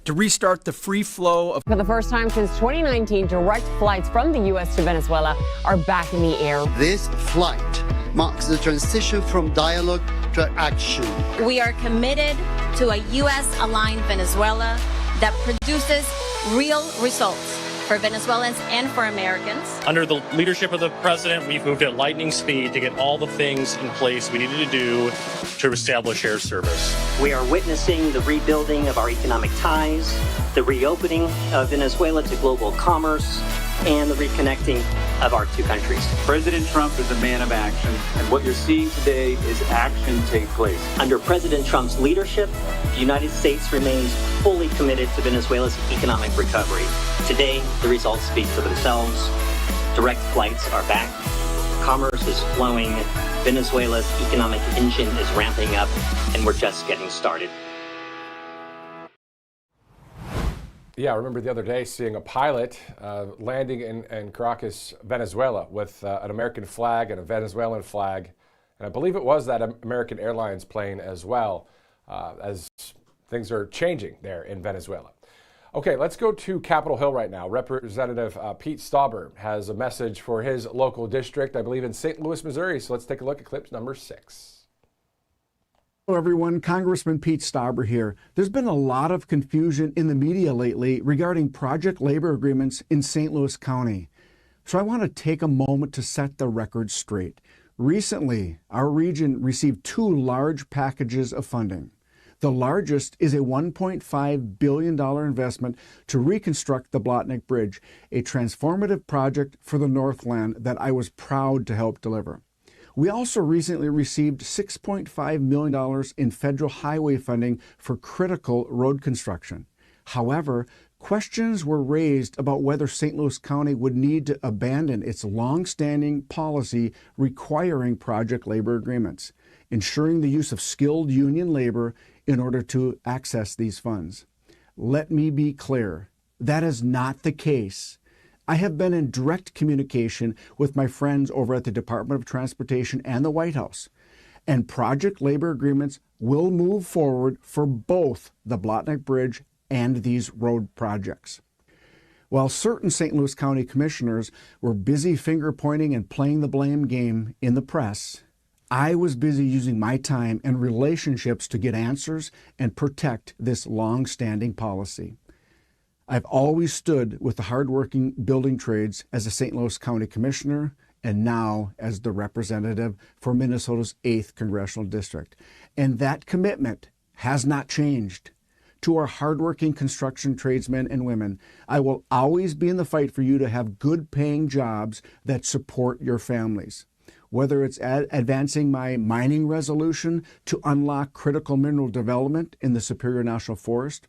to restart the free flow of... For the first time since 2019, direct flights from the U.S. to Venezuela are back in the air. This flight marks the transition from dialogue to action. We are committed to a U.S.-aligned Venezuela that produces real results for Venezuelans and for Americans. Under the leadership of the president, we've moved at lightning speed to get all the things in place we needed to do to establish air service. We are witnessing the rebuilding of our economic ties, the reopening of Venezuela to global commerce, and the reconnecting of our two countries. President Trump is a man of action, and what you're seeing today is action take place. Under President Trump's leadership, the United States remains fully committed to Venezuela's economic recovery. Today, the results speak for themselves. Direct flights are back. Commerce is flowing. Venezuela's economic engine is ramping up, and we're just getting started. Yeah, I remember the other day seeing a pilot landing in Caracas, Venezuela, with an American flag and a Venezuelan flag. And I believe it was that American Airlines plane as well, as things are changing there in Venezuela. Okay, let's go to Capitol Hill right now. Representative Pete Stauber has a message for his local district, I believe in St. Louis, Missouri. So let's take a look at clip number 6. Hello, everyone. Congressman Pete Stauber here. There's been a lot of confusion in the media lately regarding project labor agreements in St. Louis County. So I want to take a moment to set the record straight. Recently, our region received 2 large packages of funding. The largest is a $1.5 billion investment to reconstruct the Blotnick Bridge, a transformative project for the Northland that I was proud to help deliver. We also recently received $6.5 million in federal highway funding for critical road construction. However, questions were raised about whether St. Louis County would need to abandon its long-standing policy requiring project labor agreements, ensuring the use of skilled union labor in order to access these funds. Let me be clear, that is not the case. I have been in direct communication with my friends over at the Department of Transportation and the White House, and project labor agreements will move forward for both the Blotnick Bridge and these road projects. While certain St. Louis County commissioners were busy finger-pointing and playing the blame game in the press, I was busy using my time and relationships to get answers and protect this long-standing policy. I've always stood with the hardworking building trades as a St. Louis County Commissioner and now as the representative for Minnesota's 8th Congressional District. And that commitment has not changed. To our hardworking construction tradesmen and women, I will always be in the fight for you to have good-paying jobs that support your families. Whether it's advancing my mining resolution to unlock critical mineral development in the Superior National Forest,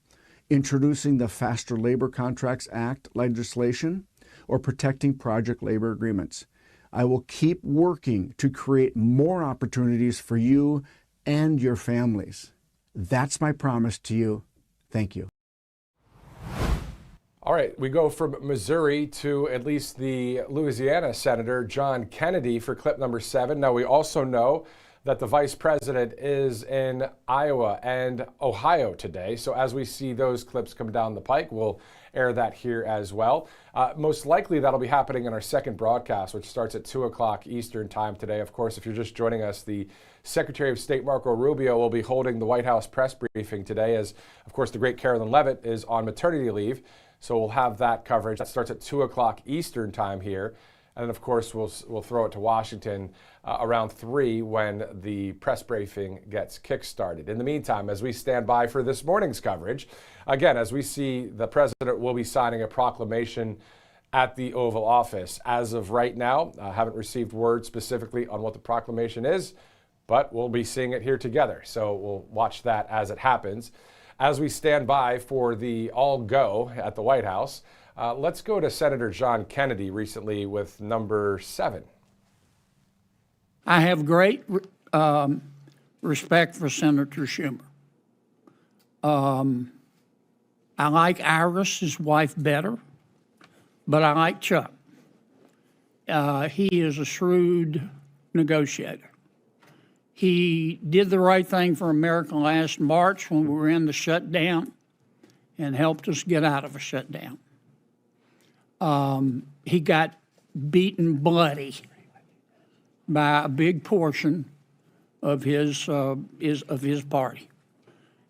introducing the Faster Labor Contracts Act legislation, or protecting project labor agreements, I will keep working to create more opportunities for you and your families. That's my promise to you. Thank you. All right, we go from Missouri to at least the Louisiana Senator John Kennedy for clip number 7. Now, we also know that the Vice President is in Iowa and Ohio today. So as we see those clips come down the pike, we'll air that here as well. Most likely that'll be happening in our second broadcast, which starts at 2 o'clock Eastern time today. Of course, if you're just joining us, the Secretary of State Marco Rubio will be holding the White House press briefing today as, of course, the great Carolyn Leavitt is on maternity leave. So we'll have that coverage. That starts at 2 o'clock Eastern time here. And then, of course, we'll throw it to Washington around 3 when the press briefing gets kick-started. In the meantime, as we stand by for this morning's coverage, again, as we see, the president will be signing a proclamation at the Oval Office. As of right now, I haven't received word specifically on what the proclamation is, but we'll be seeing it here together. So we'll watch that as it happens. As we stand by for the all go at the White House, let's go to Senator John Kennedy recently with number 7. I have great respect for Senator Schumer. I like Iris, his wife, better, but I like Chuck. He is a shrewd negotiator. He did the right thing for America last March when we were in the shutdown and helped us get out of a shutdown. He got beaten bloody by a big portion of his party.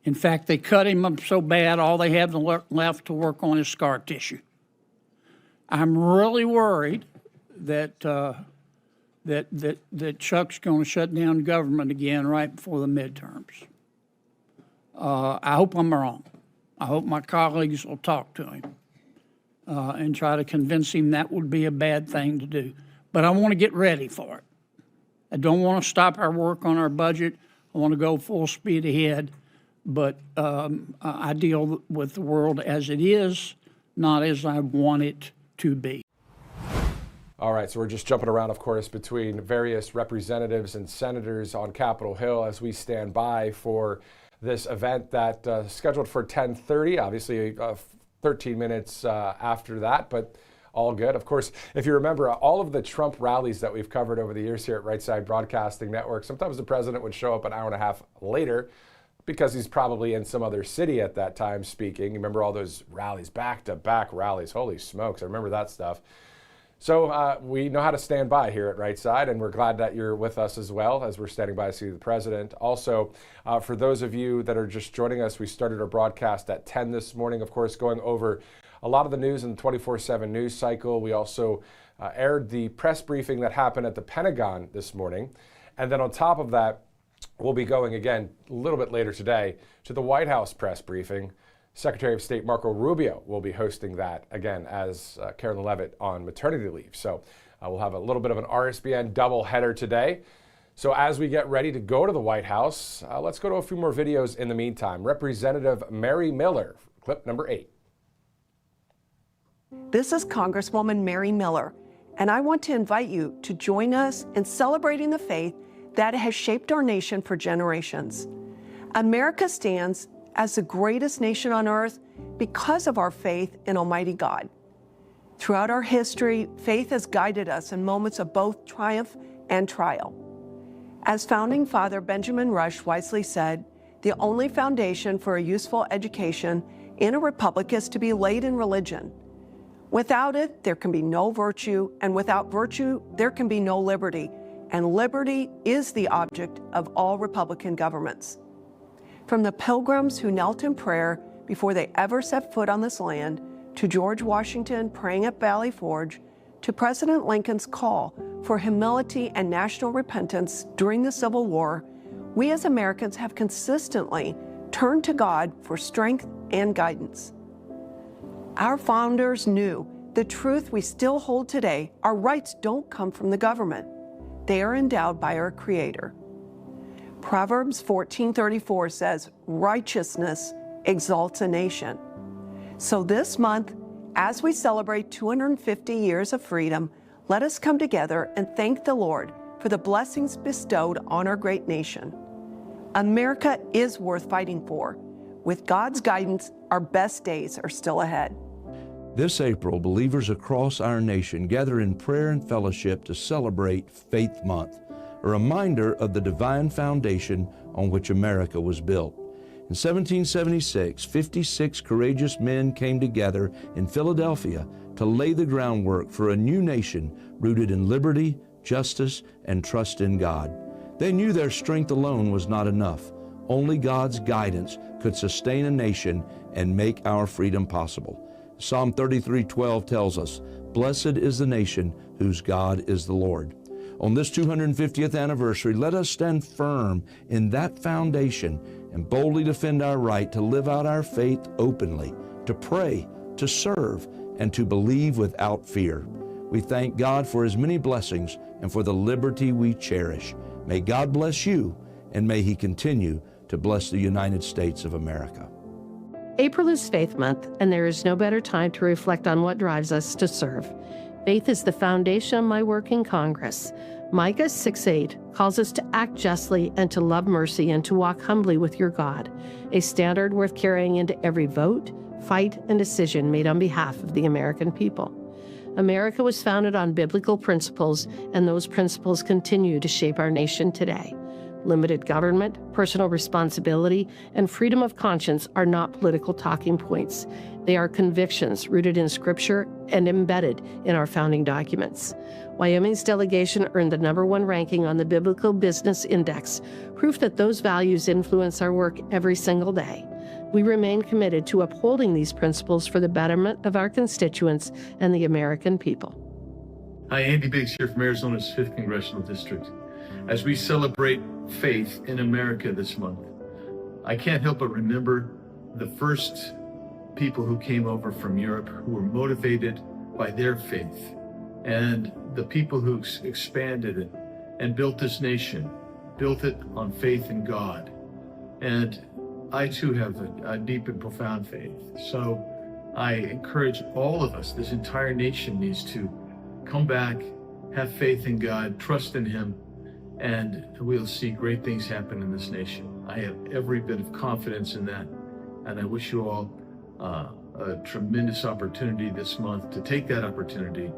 In fact, they cut him up so bad, all they have left to work on is scar tissue. I'm really worried that Chuck's going to shut down government again right before the midterms. I hope I'm wrong. I hope my colleagues will talk to him and try to convince him that would be a bad thing to do. But I want to get ready for it. I don't want to stop our work on our budget. I want to go full speed ahead. But I deal with the world as it is, not as I want it to be. All right, so we're just jumping around, of course, between various representatives and senators on Capitol Hill as we stand by for this event that is scheduled for 10:30, obviously 13 minutes after that, but all good. Of course, if you remember, all of the Trump rallies that we've covered over the years here at Right Side Broadcasting Network, sometimes the president would show up an hour and a half later. because he's probably in some other city at that time speaking. Remember all those rallies, back-to-back rallies. Holy smokes, I remember that stuff. So we know how to stand by here at Right Side, and we're glad that you're with us as well as we're standing by to see the president. Also, for those of you that are just joining us, we started our broadcast at 10 this morning, of course, going over a lot of the news in the 24/7 news cycle. We also aired the press briefing that happened at the Pentagon this morning. And then on top of that, we'll be going again a little bit later today to the White House press briefing. Secretary of State Marco Rubio will be hosting that again as Carolyn Leavitt on maternity leave. So we'll have a little bit of an RSBN doubleheader today. So as we get ready to go to the White House, let's go to a few more videos in the meantime. Representative Mary Miller, clip number 8. This is Congresswoman Mary Miller, and I want to invite you to join us in celebrating the faith that has shaped our nation for generations. America stands as the greatest nation on earth because of our faith in Almighty God. Throughout our history, faith has guided us in moments of both triumph and trial. As founding father Benjamin Rush wisely said, the only foundation for a useful education in a republic is to be laid in religion. Without it, there can be no virtue, and without virtue, there can be no liberty, and liberty is the object of all Republican governments. From the pilgrims who knelt in prayer before they ever set foot on this land, to George Washington praying at Valley Forge, to President Lincoln's call for humility and national repentance during the Civil War, we as Americans have consistently turned to God for strength and guidance. Our founders knew the truth we still hold today: our rights don't come from the government. They are endowed by our Creator. Proverbs 14:34 says, righteousness exalts a nation. So this month, as we celebrate 250 years of freedom, let us come together and thank the Lord for the blessings bestowed on our great nation. America is worth fighting for. With God's guidance, our best days are still ahead. This April, believers across our nation gather in prayer and fellowship to celebrate Faith Month, a reminder of the divine foundation on which America was built. In 1776, 56 courageous men came together in Philadelphia to lay the groundwork for a new nation rooted in liberty, justice, and trust in God. They knew their strength alone was not enough. Only God's guidance could sustain a nation and make our freedom possible. Psalm 33:12 tells us, "Blessed is the nation whose God is the Lord." On this 250th anniversary, let us stand firm in that foundation and boldly defend our right to live out our faith openly, to pray, to serve, and to believe without fear. We thank God for His many blessings and for the liberty we cherish. May God bless you, and may He continue to bless the United States of America. April is Faith Month, and there is no better time to reflect on what drives us to serve. Faith is the foundation of my work in Congress. Micah 6:8 calls us to act justly and to love mercy and to walk humbly with your God, a standard worth carrying into every vote, fight, and decision made on behalf of the American people. America was founded on biblical principles, and those principles continue to shape our nation today. Limited government, personal responsibility, and freedom of conscience are not political talking points. They are convictions rooted in Scripture and embedded in our founding documents. Wyoming's delegation earned the #1 ranking on the Biblical Business Index, proof that those values influence our work every single day. We remain committed to upholding these principles for the betterment of our constituents and the American people. Hi, Andy Biggs here from Arizona's 5th Congressional District. As we celebrate faith in America this month, I can't help but remember the first people who came over from Europe who were motivated by their faith, and the people who expanded it and built this nation, built it on faith in God. And I too have a deep and profound faith. So I encourage all of us, this entire nation needs to come back, have faith in God, trust in Him, and we'll see great things happen in this nation. I have every bit of confidence in that, and I wish you all a tremendous opportunity this month to take that opportunity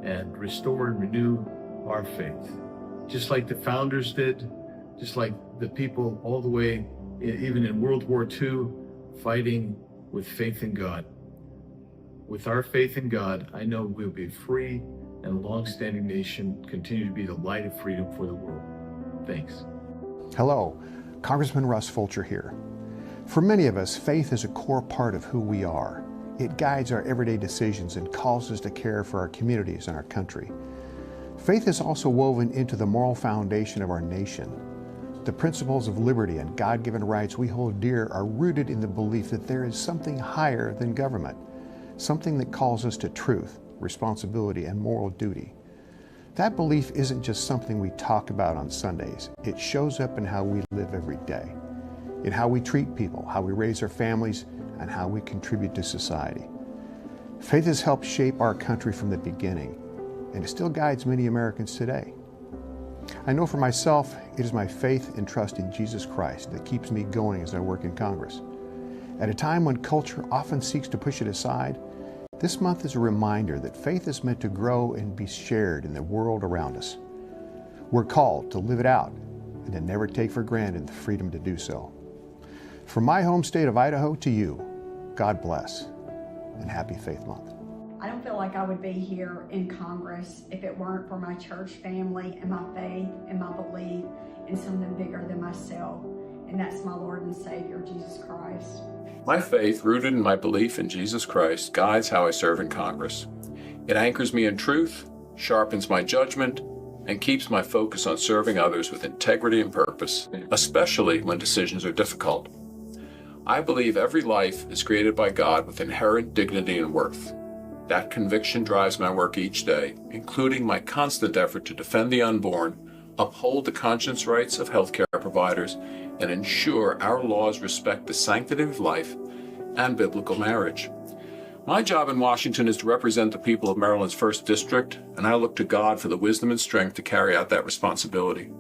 and restore and renew our faith. Just like the founders did, just like the people all the way even in World War II, fighting with faith in God. With our faith in God, I know we'll be free and a long-standing nation, continue to be the light of freedom for the world. Thanks. Hello, Congressman Russ Fulcher here. For many of us, faith is a core part of who we are. It guides our everyday decisions and calls us to care for our communities and our country. Faith is also woven into the moral foundation of our nation. The principles of liberty and God-given rights we hold dear are rooted in the belief that there is something higher than government, something that calls us to truth, responsibility, and moral duty. That belief isn't just something we talk about on Sundays. It shows up in how we live every day, in how we treat people, how we raise our families, and how we contribute to society. Faith has helped shape our country from the beginning, and it still guides many Americans today. I know for myself, it is my faith and trust in Jesus Christ that keeps me going as I work in Congress. At a time when culture often seeks to push it aside, this month is a reminder that faith is meant to grow and be shared in the world around us. We're called to live it out and to never take for granted the freedom to do so. From my home state of Idaho to you, God bless and happy Faith Month. I don't feel like I would be here in Congress if it weren't for my church family and my faith and my belief in something bigger than myself, and that's my Lord and Savior, Jesus Christ. My faith, rooted in my belief in Jesus Christ, guides how I serve in Congress. It anchors me in truth, sharpens my judgment, and keeps my focus on serving others with integrity and purpose, especially when decisions are difficult. I believe every life is created by God with inherent dignity and worth. That conviction drives my work each day, including my constant effort to defend the unborn, uphold the conscience rights of healthcare providers, and ensure our laws respect the sanctity of life and biblical marriage. My job in Washington is to represent the people of Maryland's 1st District, and I look to God for the wisdom and strength to carry out that responsibility.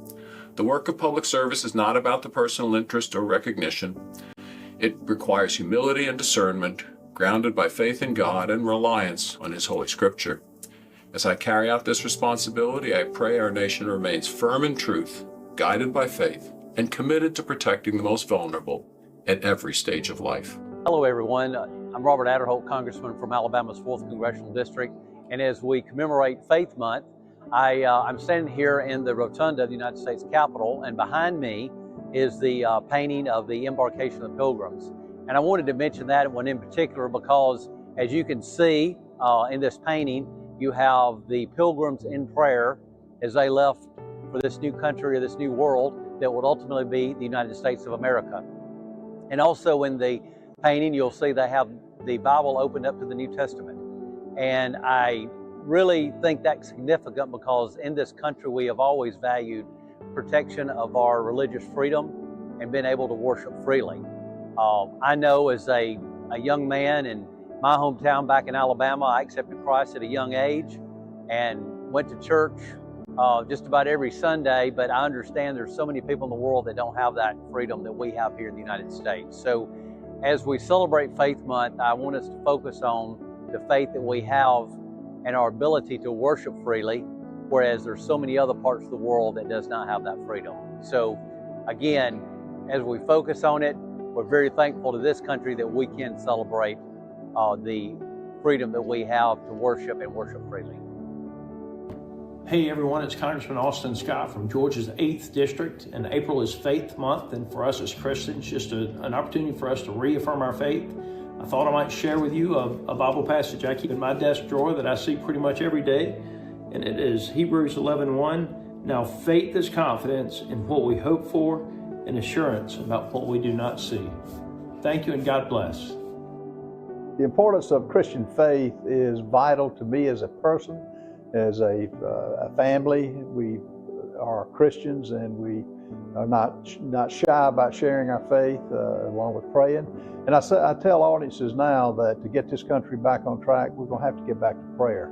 The work of public service is not about the personal interest or recognition. It requires humility and discernment, grounded by faith in God and reliance on His Holy Scripture. As I carry out this responsibility, I pray our nation remains firm in truth, guided by faith, and committed to protecting the most vulnerable at every stage of life. Hello, everyone. I'm Robert Adderholt, Congressman from Alabama's 4th Congressional District. And as we commemorate Faith Month, I'm standing here in the rotunda of the United States Capitol, and behind me is the painting of the embarkation of the Pilgrims. And I wanted to mention that one in particular because, as you can see in this painting, you have the Pilgrims in prayer as they left for this new country or this new world that would ultimately be the United States of America. And also in the painting, you'll see they have the Bible opened up to the New Testament. And I really think that's significant because in this country, we have always valued protection of our religious freedom and been able to worship freely. I know as a young man in my hometown back in Alabama, I accepted Christ at a young age and went to church just about every Sunday, but I understand there's so many people in the world that don't have that freedom that we have here in the United States. So as we celebrate Faith Month, I want us to focus on the faith that we have and our ability to worship freely, whereas there's so many other parts of the world that does not have that freedom. So again, as we focus on it, we're very thankful to this country that we can celebrate the freedom that we have to worship and worship freely. Hey everyone, it's Congressman Austin Scott from Georgia's 8th District, and April is Faith Month, and for us as Christians, just an opportunity for us to reaffirm our faith. I thought I might share with you a Bible passage I keep in my desk drawer that I see pretty much every day, and it is Hebrews 11:1. Now faith is confidence in what we hope for and assurance about what we do not see. Thank you and God bless. The importance of Christian faith is vital to me as a person, as a family. We are Christians and we are not shy about sharing our faith along with praying. And I tell audiences now that to get this country back on track, we're going to have to get back to prayer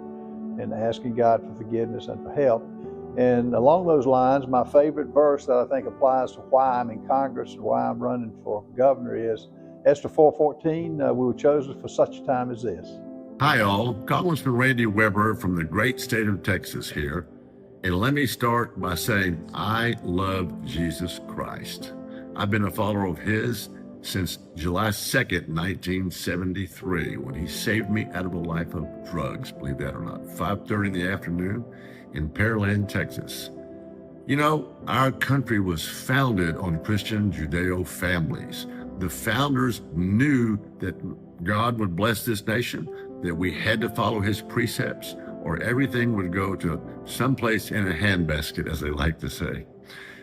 and asking God for forgiveness and for help. And along those lines, my favorite verse that I think applies to why I'm in Congress and why I'm running for governor is Esther 4:14, we were chosen for such a time as this. Hi all, Congressman Randy Weber from the great state of Texas here. And let me start by saying I love Jesus Christ. I've been a follower of his since July 2nd, 1973, when he saved me out of a life of drugs, believe that or not, 5:30 in the afternoon in Pearland, Texas. You know, our country was founded on Christian Judeo families. The founders knew that God would bless this nation, that we had to follow his precepts, or everything would go to someplace in a handbasket, as they like to say.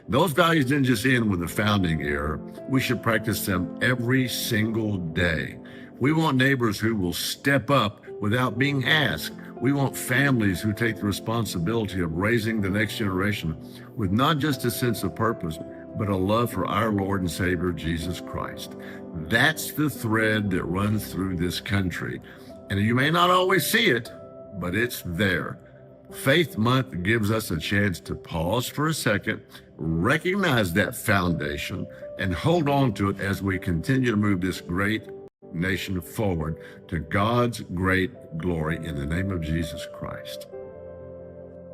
Those values didn't just end with the founding era. We should practice them every single day. We want neighbors who will step up without being asked. We want families who take the responsibility of raising the next generation with not just a sense of purpose, but a love for our Lord and Savior, Jesus Christ. That's the thread that runs through this country. And you may not always see it, but it's there. Faith Month gives us a chance to pause for a second, recognize that foundation, and hold on to it as we continue to move this great nation forward to God's great glory in the name of Jesus Christ.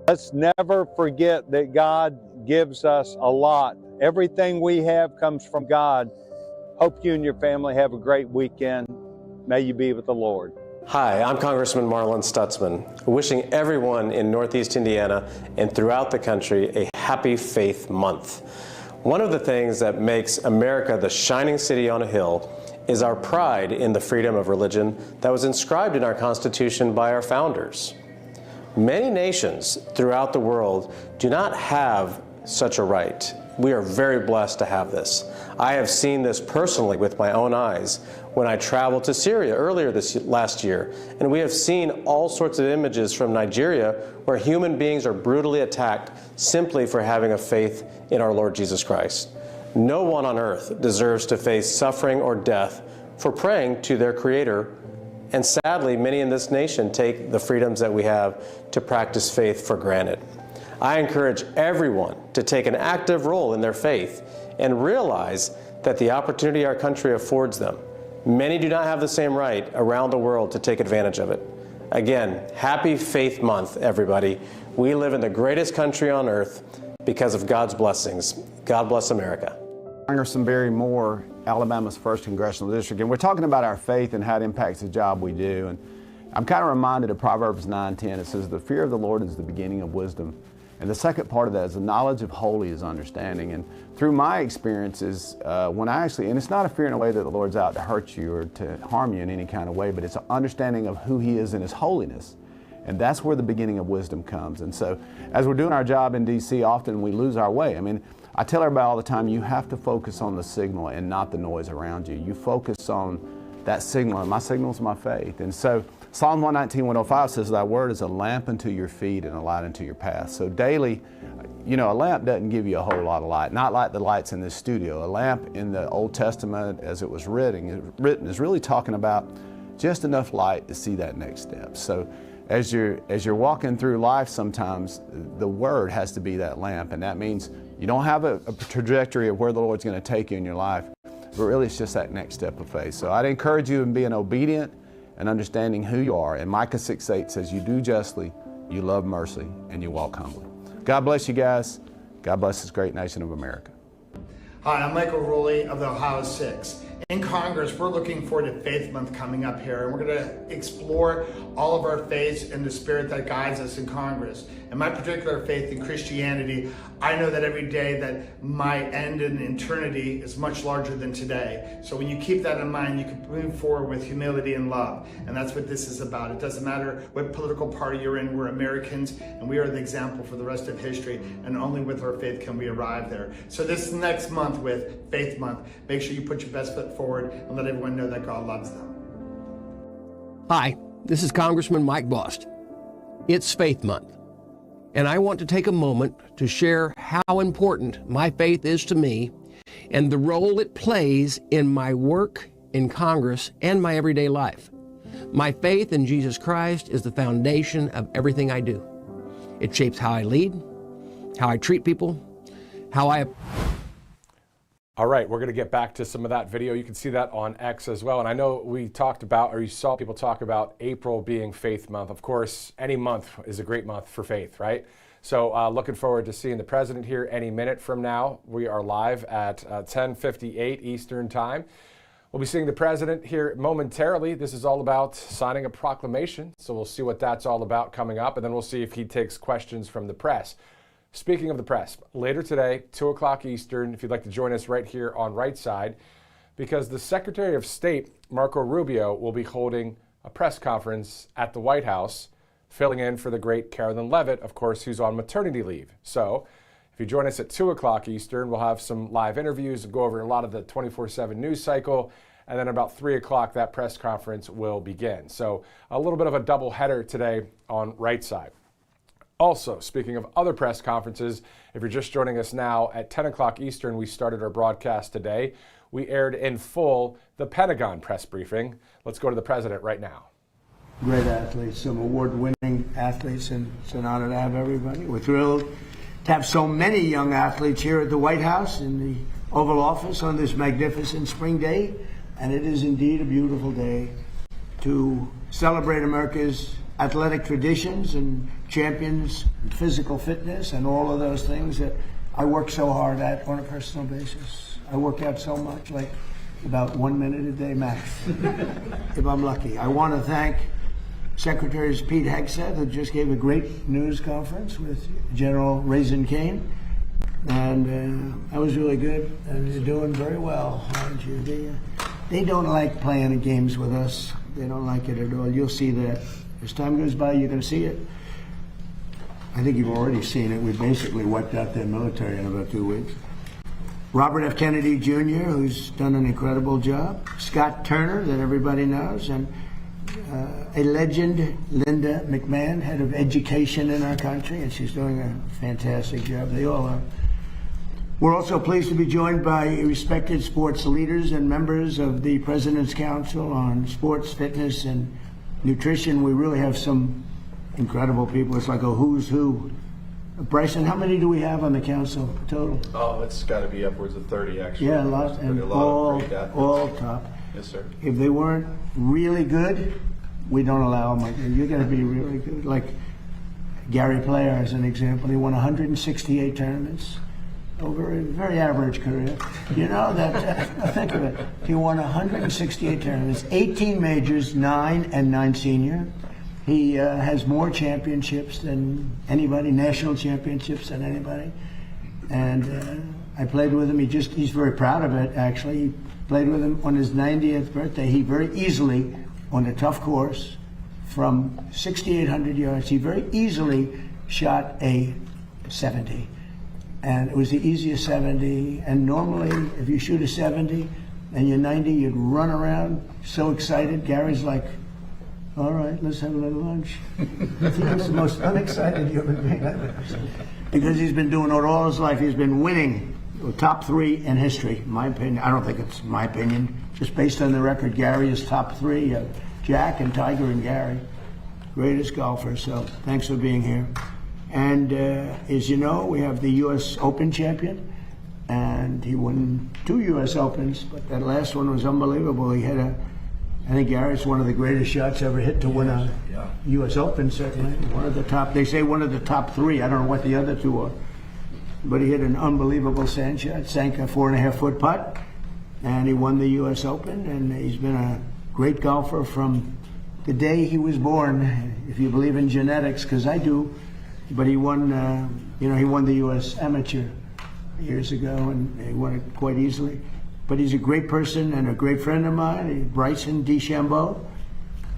Let's never forget that God gives us a lot. Everything we have comes from God. Hope you and your family have a great weekend. May you be with the Lord. Hi, I'm Congressman Marlon Stutzman, wishing everyone in Northeast Indiana and throughout the country a happy Faith Month. One of the things that makes America the shining city on a hill is our pride in the freedom of religion that was inscribed in our Constitution by our founders. Many nations throughout the world do not have such a right. We are very blessed to have this. I have seen this personally with my own eyes when I traveled to Syria earlier last year, and we have seen all sorts of images from Nigeria where human beings are brutally attacked simply for having a faith in our Lord Jesus Christ. No one on earth deserves to face suffering or death for praying to their Creator, and sadly, many in this nation take the freedoms that we have to practice faith for granted. I encourage everyone to take an active role in their faith and realize that the opportunity our country affords them, many do not have the same right around the world to take advantage of it. Again, happy Faith Month, everybody. We live in the greatest country on earth because of God's blessings. God bless America. Congressman Barry Moore, Alabama's 1st Congressional District, and we're talking about our faith and how it impacts the job we do. And I'm kind of reminded of Proverbs 9:10. It says, "The fear of the Lord is the beginning of wisdom." And the second part of that is the knowledge of holy is understanding. And through my experiences, when I actually, and it's not a fear in a way that the Lord's out to hurt you or to harm you in any kind of way, but it's an understanding of who He is in His holiness. And that's where the beginning of wisdom comes. And so as we're doing our job in D.C., often we lose our way. I mean, I tell everybody all the time, you have to focus on the signal and not the noise around you. You focus on that signal, and my signal is my faith. And so Psalm 119:105 says, "Thy word is a lamp unto your feet and a light unto your path." So daily, you know, a lamp doesn't give you a whole lot of light, not like the lights in this studio. A lamp in the Old Testament, as it was written is really talking about just enough light to see that next step. So as you're walking through life, sometimes the word has to be that lamp, and that means you don't have a trajectory of where the Lord's going to take you in your life, but really it's just that next step of faith. So I'd encourage you in being obedient and understanding who you are. And Micah 6:8 says, "You do justly, you love mercy, and you walk humbly." God bless you guys. God bless this great nation of America. Hi, I'm Michael Rowley of the Ohio 6. In Congress, we're looking forward to Faith Month coming up here, and we're going to explore all of our faiths and the spirit that guides us in Congress. And my particular faith in Christianity, I know that every day that my end in eternity is much larger than today. So when you keep that in mind, you can move forward with humility and love. And that's what this is about. It doesn't matter what political party you're in. We're Americans, and we are the example for the rest of history. And only with our faith can we arrive there. So this next month with Faith Month, make sure you put your best foot forward and let everyone know that God loves them. Hi, this is Congressman Mike Bost. It's Faith Month, and I want to take a moment to share how important my faith is to me and the role it plays in my work in Congress and my everyday life. My faith in Jesus Christ is the foundation of everything I do. It shapes how I lead, how I treat people, how I... All right, we're going to get back to some of that video. You can see that on X as well. And I know we talked about, or you saw people talk about April being Faith Month. Of course, any month is a great month for faith, right? So looking forward to seeing the president here any minute from now. We are live at 10:58 Eastern Time. We'll be seeing the president here momentarily. This is all about signing a proclamation, so we'll see what that's all about coming up, and then we'll see if he takes questions from the press. Speaking of the press, later today, 2 o'clock Eastern, if you'd like to join us right here on Right Side, because the Secretary of State, Marco Rubio, will be holding a press conference at the White House, filling in for the great Carolyn Leavitt, of course, who's on maternity leave. So if you join us at 2 o'clock Eastern, we'll have some live interviews and go over a lot of the 24/7 news cycle. And then about 3 o'clock, that press conference will begin. So a little bit of a double header today on Right Side. Also, speaking of other press conferences, if you're just joining us now, at 10 o'clock Eastern, we started our broadcast today. We aired in full the Pentagon press briefing. Let's go to the president right now. Great athletes, some award-winning athletes, and it's an honor to have everybody. We're thrilled to have so many young athletes here at the White House in the Oval Office on this magnificent spring day, and it is indeed a beautiful day to celebrate America's athletic traditions and champions in physical fitness and all of those things that I work so hard at on a personal basis. I work out so much, like about 1 minute a day max, if I'm lucky. I want to thank Secretary Pete Hegseth, who just gave a great news conference with General Raisin Kane, and that was really good, and you're doing very well, aren't you? They don't like playing games with us. They don't like it at all. You'll see that. As time goes by, you're going to see it. I think you've already seen it. We basically wiped out their military in about 2 weeks. Robert F. Kennedy Jr., who's done an incredible job. Scott Turner, that everybody knows, and a legend, Linda McMahon, head of education in our country, and she's doing a fantastic job. They all are. We're also pleased to be joined by respected sports leaders and members of the President's Council on Sports, Fitness, and Nutrition. We really have some incredible people. It's like a who's who. Bryson, how many do we have on the council total? Oh, it's got to be upwards of 30, actually. Yeah, a lot, and all top. Yes, sir. If they weren't really good, we don't allow them. You're going to be really good. Like Gary Player, as an example, he won 168 tournaments over a very average career. You know that? Think of it. He won 168 tournaments, 18 majors, 9 senior. He has more championships than anybody, national championships than anybody. And I played with him. He's very proud of it, actually. He played with him on his 90th birthday. He very easily, on a tough course, from 6,800 yards, he very easily shot a 70. And it was the easiest 70. And normally, if you shoot a 70 and you're 90, you'd run around so excited. Gary's like, all right, let's have a little lunch. I think he's the most unexcited human being I've ever seen. Because he's been doing it all his life. He's been winning top 3 in history, in my opinion. I don't think it's my opinion. Just based on the record, Gary is top 3. Jack and Tiger and Gary, greatest golfers. So thanks for being here. And as you know, we have the U.S. Open champion. And he won 2 U.S. Opens, but that last one was unbelievable. He had I think Gary's one of the greatest shots ever hit to win a U.S. Open, certainly. One of the top, they say one of the top 3. I don't know what the other 2 are. But he hit an unbelievable sand shot, sank a 4.5-foot putt, and he won the U.S. Open. And he's been a great golfer from the day he was born, if you believe in genetics, because I do. But he won, he won the U.S. Amateur years ago, and he won it quite easily. But he's a great person and a great friend of mine, Bryson DeChambeau.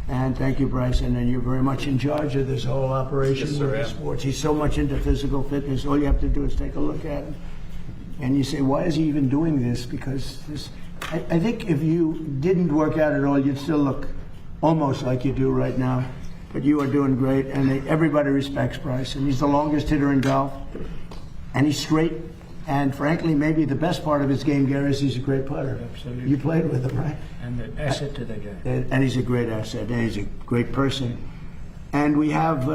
And thank you, Bryson. And you're very much in charge of this whole operation with the sports. He's so much into physical fitness. All you have to do is take a look at him. And you say, why is he even doing this? Because I think if you didn't work out at all, you'd still look almost like you do right now. But you are doing great. And everybody respects Bryson. He's the longest hitter in golf. And he's straight. And frankly, maybe the best part of his game, Gary, is he's a great putter. Absolutely. You played with him, right? And an asset to the game. And he's a great asset, and he's a great person. And we have,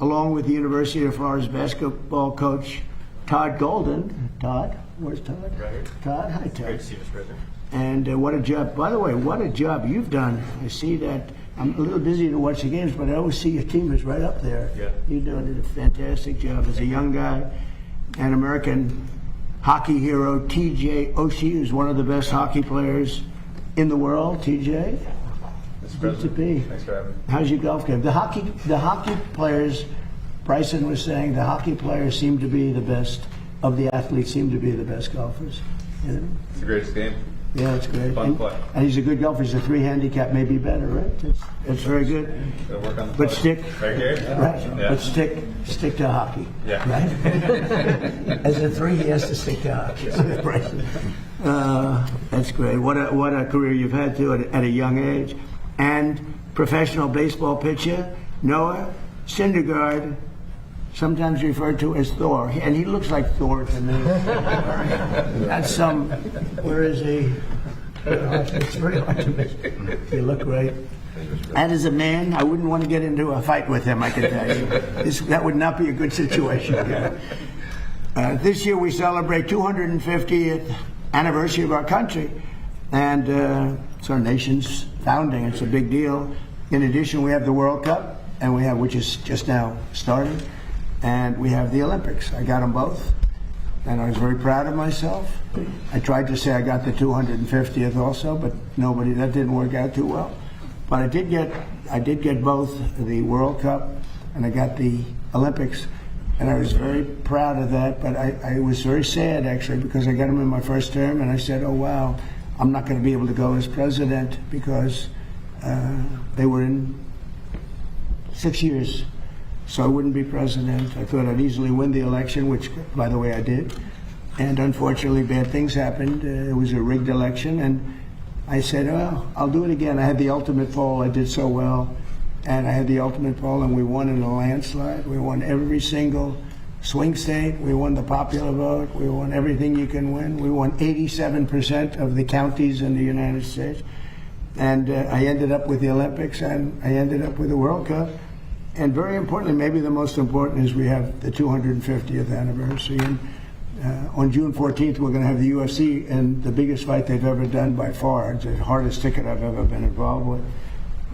along with the University of Florida's basketball coach, Todd Golden. Todd, where's Todd? Right here. Todd, hi, Todd. Great to see you, Mr. President. And what a job, by the way, what a job you've done. I see that. I'm a little busy to watch the games, but I always see your team is right up there. Yeah. You're doing a fantastic job as a young guy. An American hockey hero, TJ Oshie, who's one of the best hockey players in the world. TJ, good to be. Thanks for having me. How's your golf game? The hockey players, Bryson was saying, the hockey players seem to be the best of the athletes. Seem to be the best golfers. You know? It's the greatest game. Yeah, it's great. Fun play. And he's a good golfer. He's a 3 handicap, maybe better, right? It's very good. Gotta work on the But putt. stick, Right here? right? Yeah. But stick to hockey. Yeah. Right? As a 3, he has to stick to hockey. That's great. What a career you've had too at a young age, and professional baseball pitcher Noah Syndergaard, sometimes referred to as Thor, and he looks like Thor to me. That's where is he? It's very hard to miss. You look great. And as a man, I wouldn't want to get into a fight with him, I can tell you. That would not be a good situation. This year we celebrate 250th anniversary of our country, and it's our nation's founding. It's a big deal. In addition, we have the World Cup, and which is just now starting. And we have the Olympics. I got them both, and I was very proud of myself. I tried to say I got the 250th also, but that didn't work out too well. But I did get both the World Cup, and I got the Olympics, and I was very proud of that. But I was very sad actually, because I got them in my first term, and I said, oh wow, I'm not going to be able to go as president because they were in 6 years. So I wouldn't be president. I thought I'd easily win the election, which, by the way, I did. And unfortunately, bad things happened. It was a rigged election, and I said, well, I'll do it again. I had the ultimate poll. I did so well. And I had the ultimate poll, and we won in a landslide. We won every single swing state. We won the popular vote. We won everything you can win. We won 87% of the counties in the United States. And I ended up with the Olympics, and I ended up with the World Cup. And very importantly, maybe the most important, is we have the 250th anniversary. And on June 14th, we're going to have the UFC, and the biggest fight they've ever done by far. It's the hardest ticket I've ever been involved with.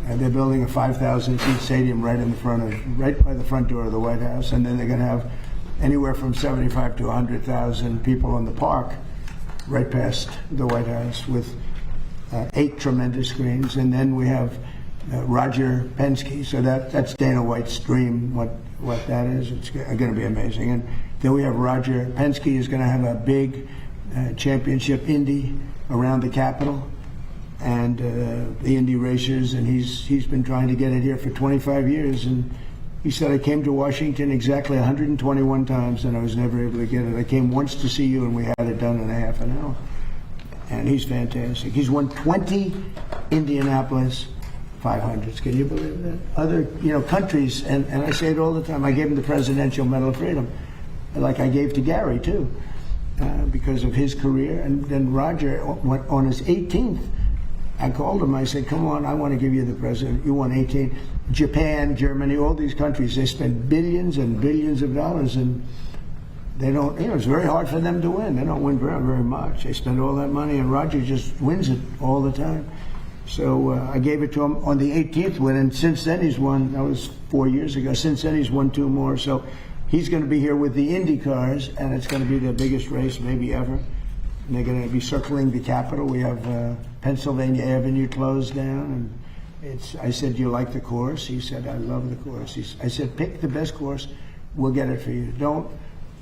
And they're building a 5,000-seat stadium right by the front door of the White House. And then they're going to have anywhere from 75 to 100,000 people in the park right past the White House with 8 tremendous screens. And then we have Roger Penske, so that's Dana White's dream. What that is, it's going to be amazing. And then we have Roger Penske is going to have a big championship Indy around the Capitol, and the Indy racers, and he's been trying to get it here for 25 years. And he said, I came to Washington exactly 121 times, and I was never able to get it. I came once to see you, and we had it done in a half an hour. And he's fantastic. He's won 20 Indianapolis 500s. Can you believe that? Other countries, and I say it all the time, I gave him the Presidential Medal of Freedom, like I gave to Gary too, because of his career. And then Roger, on his 18th, I called him, I said, come on, I want to give you the president. You won 18. Japan, Germany, all these countries, they spend billions and billions of dollars, and they don't, it's very hard for them to win. They don't win very, very much. They spend all that money, and Roger just wins it all the time. So I gave it to him on the 18th win, and since then he's won, that was 4 years ago, since then he's won 2 more. So he's going to be here with the Indy cars, and it's going to be their biggest race maybe ever. And they're going to be circling the Capitol. We have Pennsylvania Avenue closed down, and I said, do you like the course? He said, I love the course. I said, pick the best course, we'll get it for you. Don't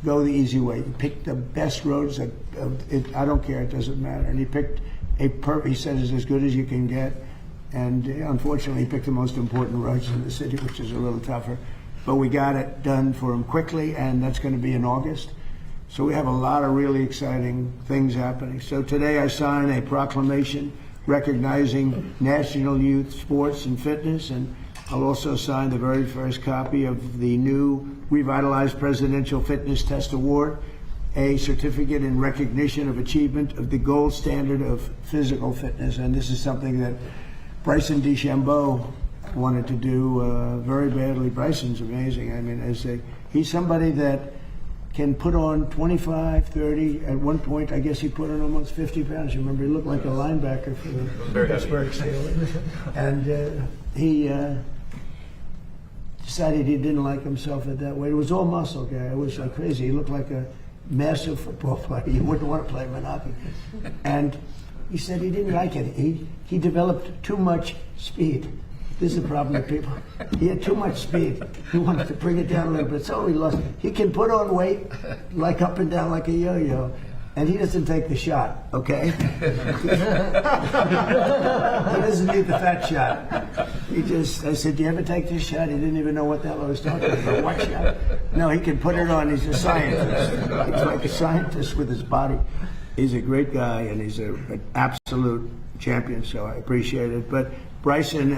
go the easy way. Pick the best roads. I don't care, it doesn't matter. And he picked he said it's as good as you can get, and unfortunately he picked the most important roads in the city, which is a little tougher. But we got it done for him quickly, and that's going to be in August. So we have a lot of really exciting things happening. So today I signed a proclamation recognizing National Youth Sports and Fitness, and I'll also sign the very first copy of the new revitalized Presidential Fitness Test Award, a certificate in recognition of achievement of the gold standard of physical fitness. And this is something that Bryson DeChambeau wanted to do very badly. Bryson's amazing. I mean, he's somebody that can put on 25, 30. At one point, I guess he put on almost 50 pounds. You remember, he looked like a linebacker for the Pittsburgh Steelers. And he decided he didn't like himself at that weight. It was all muscle guy. It was like crazy. He looked like a massive football player. You wouldn't want to play him in hockey. And he said he didn't like it. He developed too much speed. This is the problem with people. He had too much speed. He wanted to bring it down a little bit, so he lost. He can put on weight, like up and down like a yo-yo, and he doesn't take the shot, okay? He doesn't need the fat shot. I said, do you ever take this shot? He didn't even know what the hell I was talking about. What shot? No, he can put it on. He's a scientist. He's like a scientist with his body. He's a great guy, and he's an absolute champion, so I appreciate it. But Bryson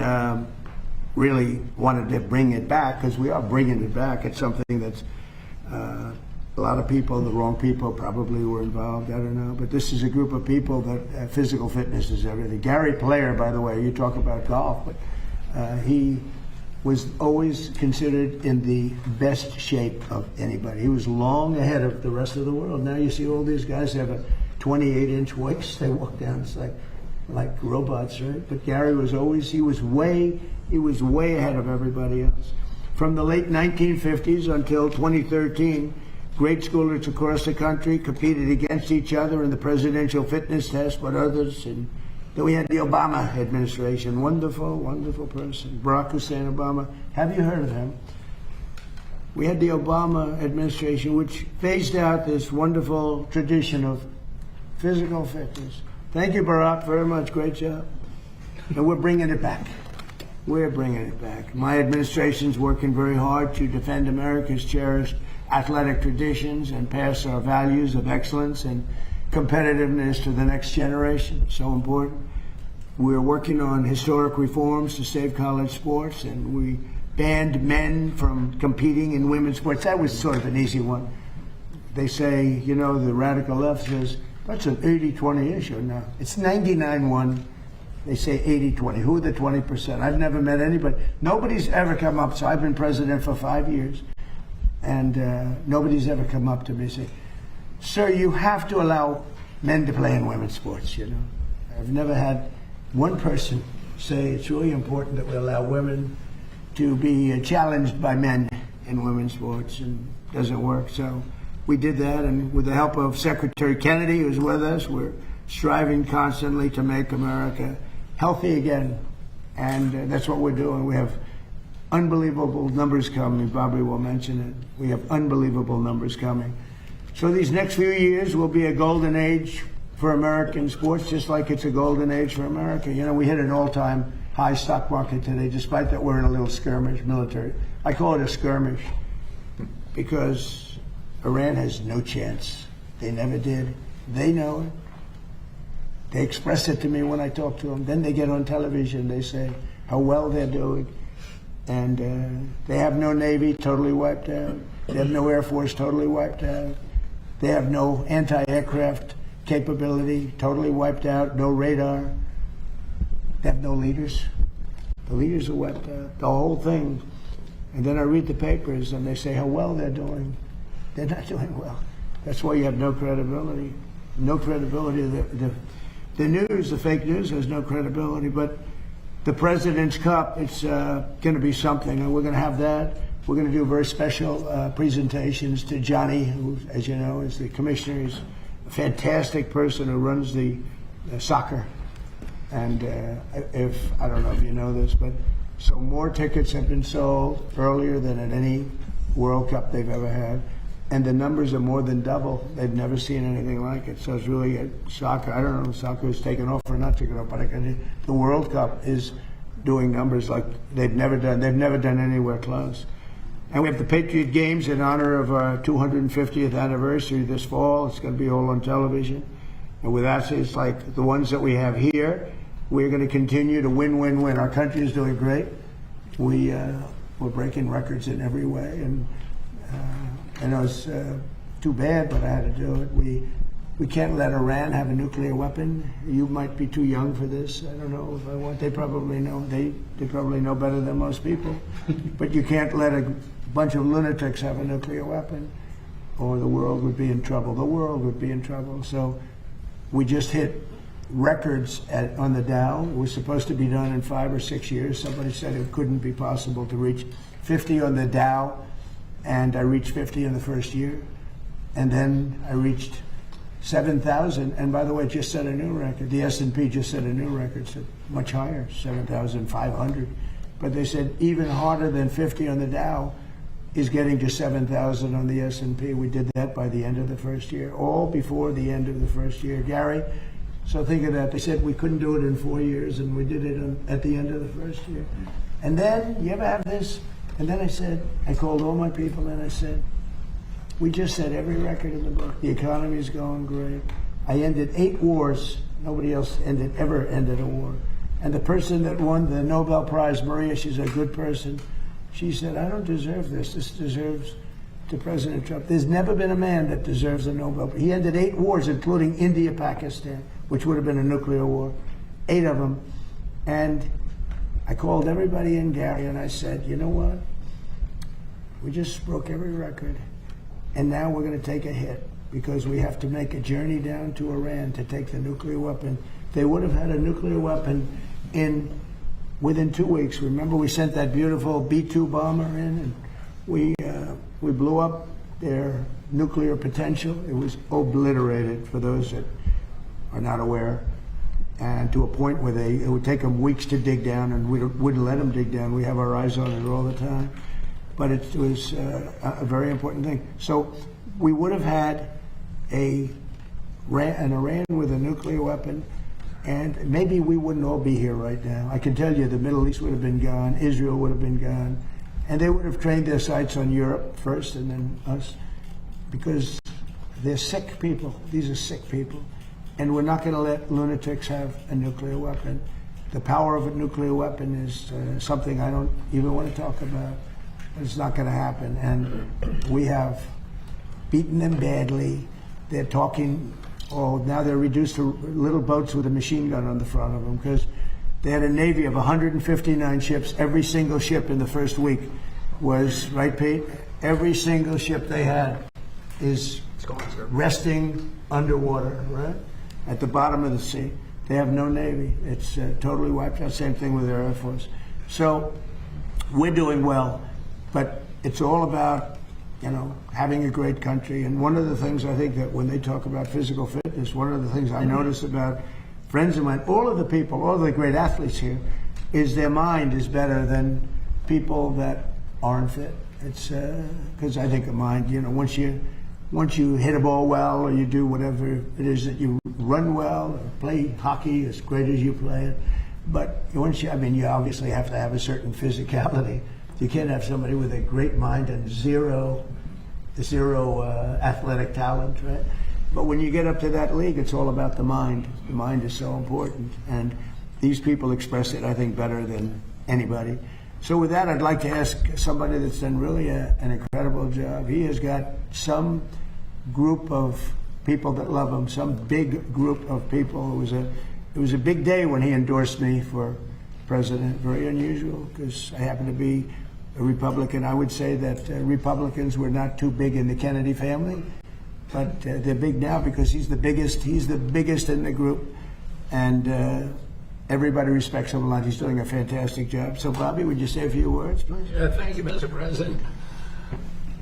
really wanted to bring it back, because we are bringing it back. It's something that's a lot of people, the wrong people probably were involved, I don't know. But this is a group of people that physical fitness is everything. Gary Player, by the way, you talk about golf, but he was always considered in the best shape of anybody. He was long ahead of the rest of the world. Now you see all these guys have a 28-inch waist. They walk down, it's like robots, right? But Gary was always, he was way ahead of everybody else. From the late 1950s until 2013, grade schoolers across the country competed against each other in the presidential fitness test, but others. And then we had the Obama administration. Wonderful, wonderful person. Barack Hussein Obama. Have you heard of him? We had the Obama administration, which phased out this wonderful tradition of physical fitness. Thank you, Barack, very much. Great job. And we're bringing it back. We're bringing it back. My administration's working very hard to defend America's cherished athletic traditions and pass our values of excellence and competitiveness to the next generation. So important. We're working on historic reforms to save college sports, and we banned men from competing in women's sports. That was sort of an easy one. They say, you know, the radical left says, that's an 80-20 issue now. It's 99-1. They say 80-20. Who are the 20%? I've never met anybody. Nobody's ever come up. So I've been president for 5 years, and nobody's ever come up to me and say, sir, you have to allow men to play in women's sports, you know. I've never had one person say it's really important that we allow women to be challenged by men in women's sports, and it doesn't work. So we did that, and with the help of Secretary Kennedy, who's with us, we're striving constantly to make America healthy again, and that's what we're doing. We have unbelievable numbers coming. Bobby will mention it. We have unbelievable numbers coming. So these next few years will be a golden age for American sports, just like it's a golden age for America. You know, we hit an all-time high stock market today, despite that we're in a little skirmish, military. I call it a skirmish because Iran has no chance. They never did. They know it. They express it to me when I talk to them. Then they get on television. They say how well they're doing. And they have no Navy, totally wiped out. They have no Air Force, totally wiped out. They have no anti-aircraft capability, totally wiped out. No radar. They have no leaders. The leaders are wiped out. The whole thing. And then I read the papers and they say how well they're doing. They're not doing well. That's why you have no credibility. No credibility. The news, the fake news, has no credibility. But the President's Cup, it's going to be something, and we're going to have that. We're going to do very special presentations to Johnny, who, as you know, is the commissioner. He's a fantastic person who runs the soccer. And if I don't know if you know this, but so more tickets have been sold earlier than at any World Cup they've ever had. And the numbers are more than double. They've never seen anything like it. So it's really soccer. I don't know if soccer is taken off or not taken off, but the World Cup is doing numbers like they've never done. They've never done anywhere close. And we have the Patriot Games in honor of our 250th anniversary this fall. It's going to be all on television. And with that, it's like the ones that we have here. We're going to continue to win. Our country is doing great. We're breaking records in every way. And I know it's too bad, but I had to do it. We can't let Iran have a nuclear weapon. You might be too young for this. I don't know if I want. They probably know. They probably know better than most people. But you can't let a bunch of lunatics have a nuclear weapon. or the world would be in trouble. The world would be in trouble. So we just hit records on the Dow. It was supposed to be done in 5 or 6 years. Somebody said it couldn't be possible to reach 50 on the Dow, and I reached 50 in the first year. And then I reached 7,000, and by the way, just set a new record. The S&P just set a new record, set much higher, 7,500. But they said even harder than 50 on the Dow is getting to 7,000 on the S&P. We did that by the end of the first year, all before the end of the first year. Gary, so think of that. They said we couldn't do it in 4 years, and we did it at the end of the first year. And then, you ever have this? And then I called all my people and I said, we just set every record in the book. The economy is going great. I ended 8 wars. Nobody else ever ended a war. And the person that won the Nobel Prize, Maria, she's a good person, she said, I don't deserve this. This deserves to President Trump. There's never been a man that deserves a Nobel Prize. He ended 8 wars, including India, Pakistan, which would have been a nuclear war, 8 of them. And I called everybody in, Gary, and I said, you know what? We just broke every record. And now we're going to take a hit because we have to make a journey down to Iran to take the nuclear weapon. They would have had a nuclear weapon within 2 weeks. Remember, we sent that beautiful B-2 bomber in, and we blew up their nuclear potential. It was obliterated, for those that are not aware, and to a point where it would take them weeks to dig down, and we wouldn't let them dig down. We have our eyes on it all the time. But it was a very important thing. So we would have had an Iran with a nuclear weapon, and maybe we wouldn't all be here right now. I can tell you the Middle East would have been gone, Israel would have been gone, and they would have trained their sights on Europe first and then us, because they're sick people. These are sick people. And we're not going to let lunatics have a nuclear weapon. The power of a nuclear weapon is something I don't even want to talk about. It's not going to happen, and we have beaten them badly. They're talking, now they're reduced to little boats with a machine gun on the front of them, because they had a Navy of 159 ships. Every single ship in the first week was, right, Pete? Every single ship they had is resting underwater, right? At the bottom of the sea. They have no Navy. It's totally wiped out. Same thing with their Air Force. So we're doing well. But it's all about, having a great country. And one of the things I think that when they talk about physical fitness, one of the things I notice about friends of mine, all of the people, all of the great athletes here, is their mind is better than people that aren't fit. It's because I think a mind, once you hit a ball well, or you do whatever it is that you run well, or play hockey as great as you play it. But once you obviously have to have a certain physicality. You can't have somebody with a great mind and zero athletic talent, right? But when you get up to that league, it's all about the mind. The mind is so important, and these people express it, I think, better than anybody. So with that, I'd like to ask somebody that's done really an incredible job. He has got some group of people that love him, some big group of people. It was a big day when he endorsed me for president. Very unusual, because I happen to be a Republican. I would say that Republicans were not too big in the Kennedy family, but they're big now because he's the biggest in the group, and everybody respects him a lot. He's doing a fantastic job. So Bobby, would you say a few words, please? Thank you, Mr. President.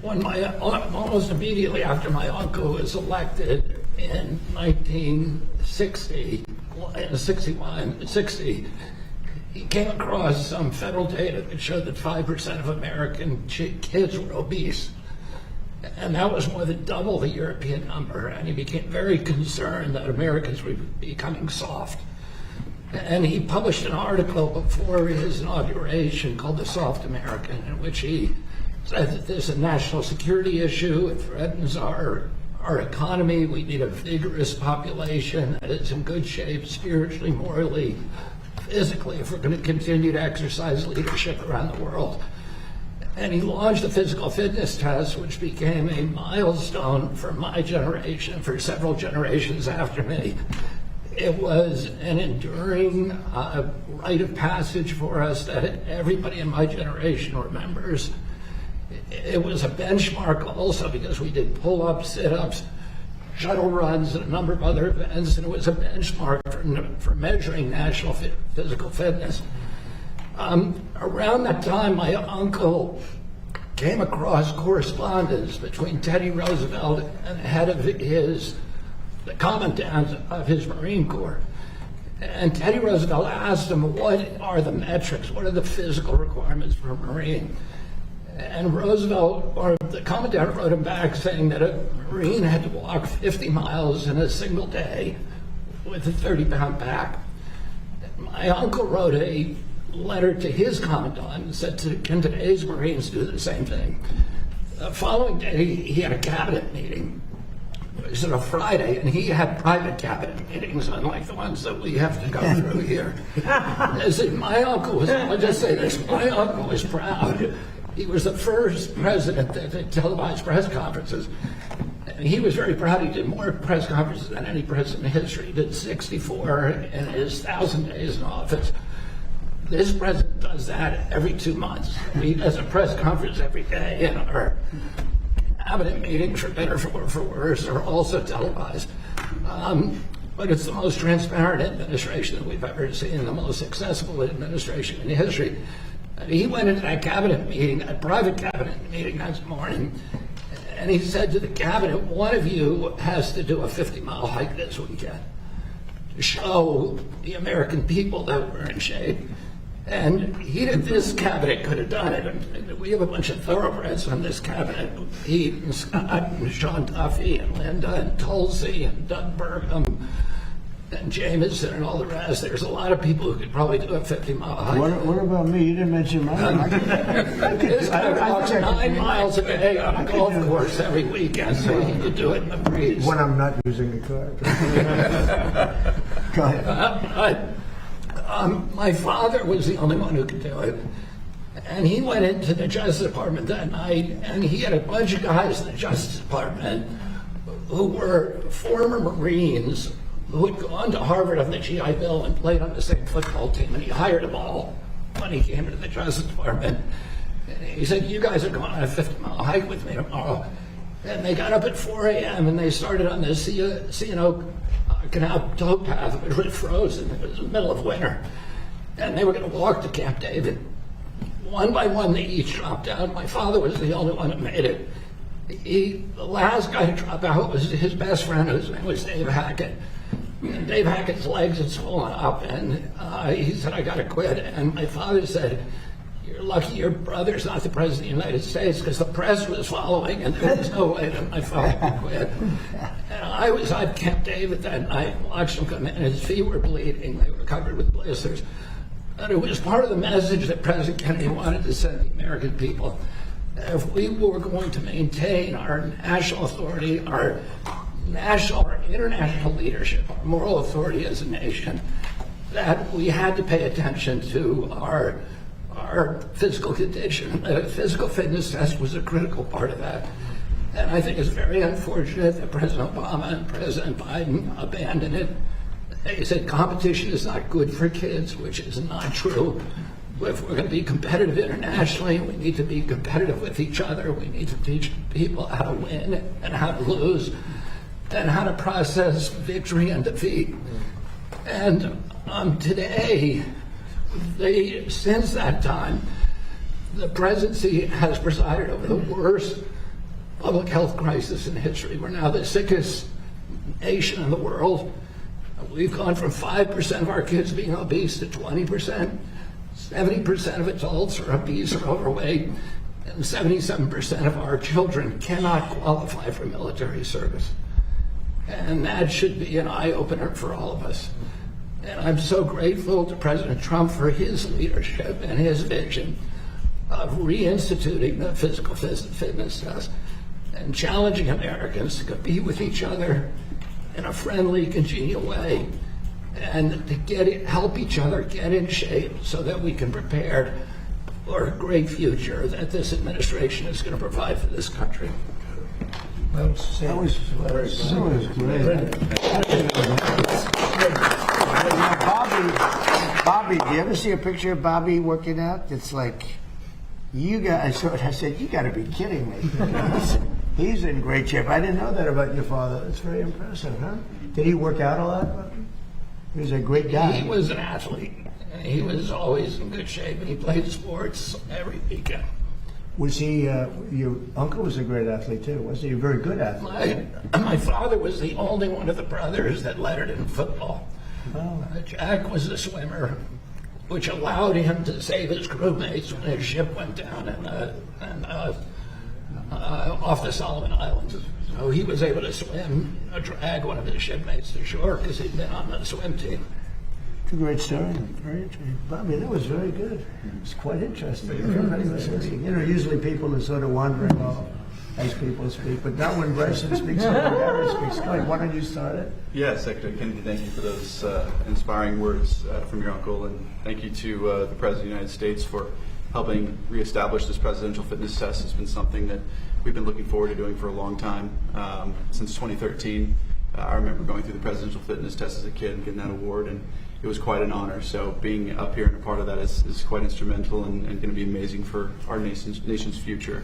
Almost immediately after my uncle was elected in 1960, he came across some federal data that showed that 5% of American kids were obese. And that was more than double the European number. And he became very concerned that Americans were becoming soft. And he published an article before his inauguration called The Soft American, in which he said that there's a national security issue. It threatens our economy. We need a vigorous population that is in good shape spiritually, morally, physically, if we're going to continue to exercise leadership around the world. And he launched the physical fitness test, which became a milestone for my generation, for several generations after me. It was an enduring rite of passage for us that everybody in my generation remembers. It was a benchmark also because we did pull-ups, sit-ups, shuttle runs, and a number of other events, and it was a benchmark for measuring national physical fitness. Around that time, my uncle came across correspondence between Teddy Roosevelt and the head of the commandant of his Marine Corps. And Teddy Roosevelt asked him, what are the metrics? What are the physical requirements for a Marine? And Roosevelt, or the commandant, wrote him back saying that a Marine had to walk 50 miles in a single day with a 30-pound pack. My uncle wrote a letter to his commandant and said, can today's Marines do the same thing? The following day, he had a cabinet meeting. It was on a Friday, and he had private cabinet meetings, unlike the ones that we have to go through here. My uncle was, I'll just say this, my uncle was proud. He was the first president that did televised press conferences. And he was very proud. He did more press conferences than any president in history. He did 64 in his 1,000 days in office. This president does that every 2 months. He does a press conference every day, and our cabinet meetings, for better or for worse, are also televised. But it's the most transparent administration that we've ever seen, the most accessible administration in history. And he went into that cabinet meeting, that private cabinet meeting next morning, and he said to the cabinet, one of you has to do a 50-mile hike this weekend to show the American people that we're in shape. And this cabinet could have done it. And we have a bunch of thoroughbreds on this cabinet. He and Scott and Sean Duffy and Linda and Tulsi and Doug Burkham and Jameson and all the rest. There's a lot of people who could probably do a 50-mile hike. What about me? You didn't mention mine. This guy walks 9 miles a day on a golf course every weekend, so he could do it in the breeze. When I'm not using the car. Go ahead. My father was the only one who could do it. And he went into the Justice Department that night, and he had a bunch of guys in the Justice Department who were former Marines who had gone to Harvard on the GI Bill and played on the same football team, and he hired them all when he came into the Justice Department. And he said, you guys are going on a 50-mile hike with me tomorrow. And they got up at 4 a.m. and they started on the C&O Canal towpath, which was frozen. It was the middle of winter. And they were going to walk to Camp David. One by one, they each dropped out. My father was the only one who made it. The last guy to drop out was his best friend, whose name was Dave Hackett. And Dave Hackett's legs had swollen up, and he said, I got to quit. And my father said, you're lucky your brother's not the president of the United States, because the press was following, and there was no way that my father could quit. And I was at Camp David that night, watched him come in, and his feet were bleeding. They were covered with blisters. And it was part of the message that President Kennedy wanted to send the American people. If we were going to maintain our national authority, our national or international leadership, our moral authority as a nation, that we had to pay attention to our physical condition. The physical fitness test was a critical part of that. And I think it's very unfortunate that President Obama and President Biden abandoned it. They said competition is not good for kids, which is not true. If we're going to be competitive internationally, we need to be competitive with each other. We need to teach people how to win and how to lose and how to process victory and defeat. And today, since that time, the presidency has presided over the worst public health crisis in history. We're now the sickest nation in the world. We've gone from 5% of our kids being obese to 20%. 70% of adults are obese or overweight, and 77% of our children cannot qualify for military service. And that should be an eye-opener for all of us. And I'm so grateful to President Trump for his leadership and his vision of reinstituting the physical fitness test and challenging Americans to compete with each other in a friendly, congenial way, and to help each other get in shape so that we can prepare for a great future that this administration is going to provide for this country. That was great. Bobby, do you ever see a picture of Bobby working out? It's like, I said, you got to be kidding me. He's in great shape. I didn't know that about your father. That's very impressive, huh? Did he work out a lot? He was a great guy. He was an athlete. He was always in good shape, and he played sports every weekend. Was he, your uncle was a great athlete too, was he? A very good athlete. My father was the only one of the brothers that lettered in football. Oh. Jack was a swimmer, which allowed him to save his crewmates when his ship went down off the Solomon Islands. So he was able to swim, drag one of his shipmates to shore because he'd been on the swim team. It's a great story. Very interesting. Bobby, that was very good. It's quite interesting. Everybody was listening. You know, usually people are sort of wandering off as people speak, but not when Bryson speaks or when Gary speaks. Go ahead, why don't you start it? Yes, Secretary Kennedy, thank you for those inspiring words from your uncle, and thank you to the President of the United States for helping reestablish this presidential fitness test. It's been something that we've been looking forward to doing for a long time, since 2013. I remember going through the presidential fitness test as a kid and getting that award, and it was quite an honor. So being up here and a part of that is quite instrumental and going to be amazing for our nation's future.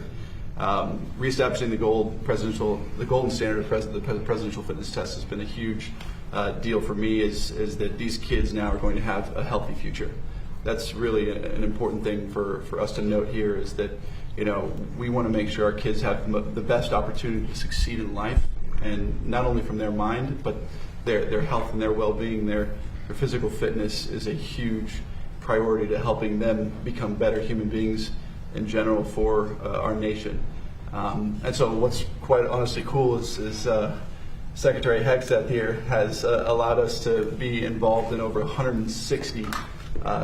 Reestablishing the golden standard of the presidential fitness test has been a huge deal for me. Is that these kids now are going to have a healthy future. That's really an important thing for us to note here. Is that we want to make sure our kids have the best opportunity to succeed in life, and not only from their mind, but their health and their well-being. Their physical fitness is a huge priority to helping them become better human beings in general for our nation. And so what's quite honestly cool is Secretary Hegseth here has allowed us to be involved in over 160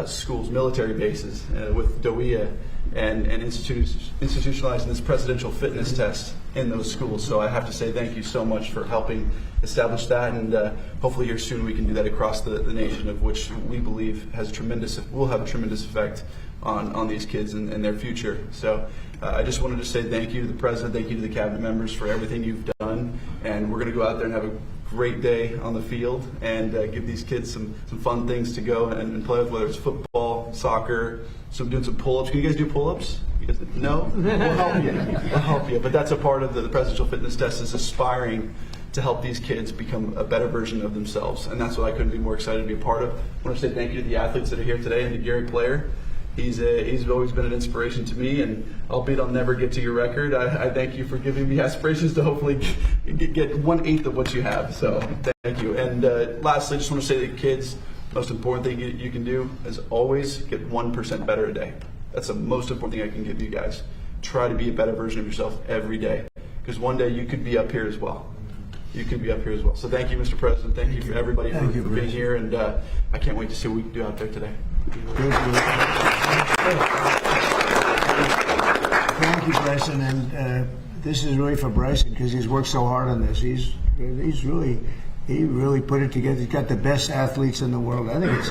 schools, military bases with DOEA and institutionalizing this presidential fitness test in those schools. So I have to say thank you so much for helping establish that, and hopefully here soon we can do that across the nation, of which we believe will have a tremendous effect on these kids and their future. So I just wanted to say thank you to the President, thank you to the Cabinet members for everything you've done, and we're going to go out there and have a great day on the field and give these kids some fun things to go and play with, whether it's football, soccer, doing some pull-ups. Can you guys do pull-ups? No? We'll help you. We'll help you. But that's a part of the presidential fitness test, is aspiring to help these kids become a better version of themselves. And that's what I couldn't be more excited to be a part of. I want to say thank you to the athletes that are here today and to Gary Player. He's always been an inspiration to me, and albeit I'll never get to your record, I thank you for giving me aspirations to hopefully get 1/8 of what you have. So thank you. And lastly, I just want to say to the kids, most important thing you can do is always get 1% better a day. That's the most important thing I can give you guys. Try to be a better version of yourself every day, because one day you could be up here as well. You can be up here as well. So thank you, Mr. President. Thank you for everybody for being here, and I can't wait to see what we can do out there today. Thank you, Bryson. And this is really for Bryson, because he's worked so hard on this. He really put it together. He's got the best athletes in the world. I think it's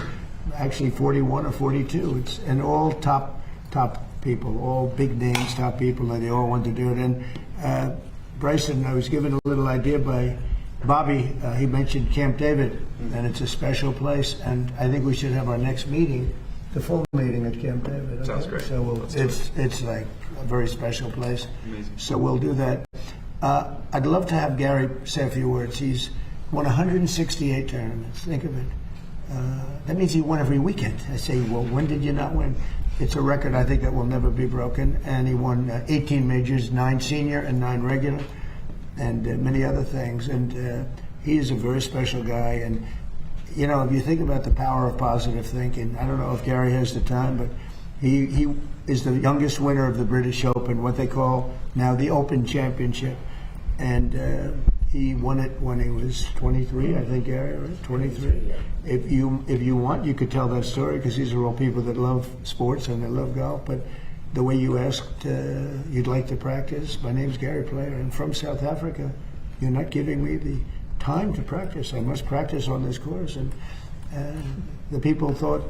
actually 41 or 42. And all top people, all big names, top people, and they all want to do it. And Bryson, I was given a little idea by Bobby. He mentioned Camp David, and it's a special place. And I think we should have our next meeting, the full meeting at Camp David. Okay? Sounds great. So it's like a very special place. Amazing. So we'll do that. I'd love to have Gary say a few words. He's won 168 tournaments. Think of it. That means he won every weekend. I say, well, when did you not win? It's a record, I think, that will never be broken. And he won 18 majors, 9 senior and 9 regular, and many other things. And he is a very special guy. And, if you think about the power of positive thinking, I don't know if Gary has the time, but he is the youngest winner of the British Open, what they call now the Open Championship. And he won it when he was 23, I think, Gary, right? 23. If you want, you could tell that story, because these are all people that love sports and they love golf. But the way you asked, you'd like to practice. My name's Gary Player, and from South Africa. You're not giving me the time to practice. I must practice on this course. And the people thought,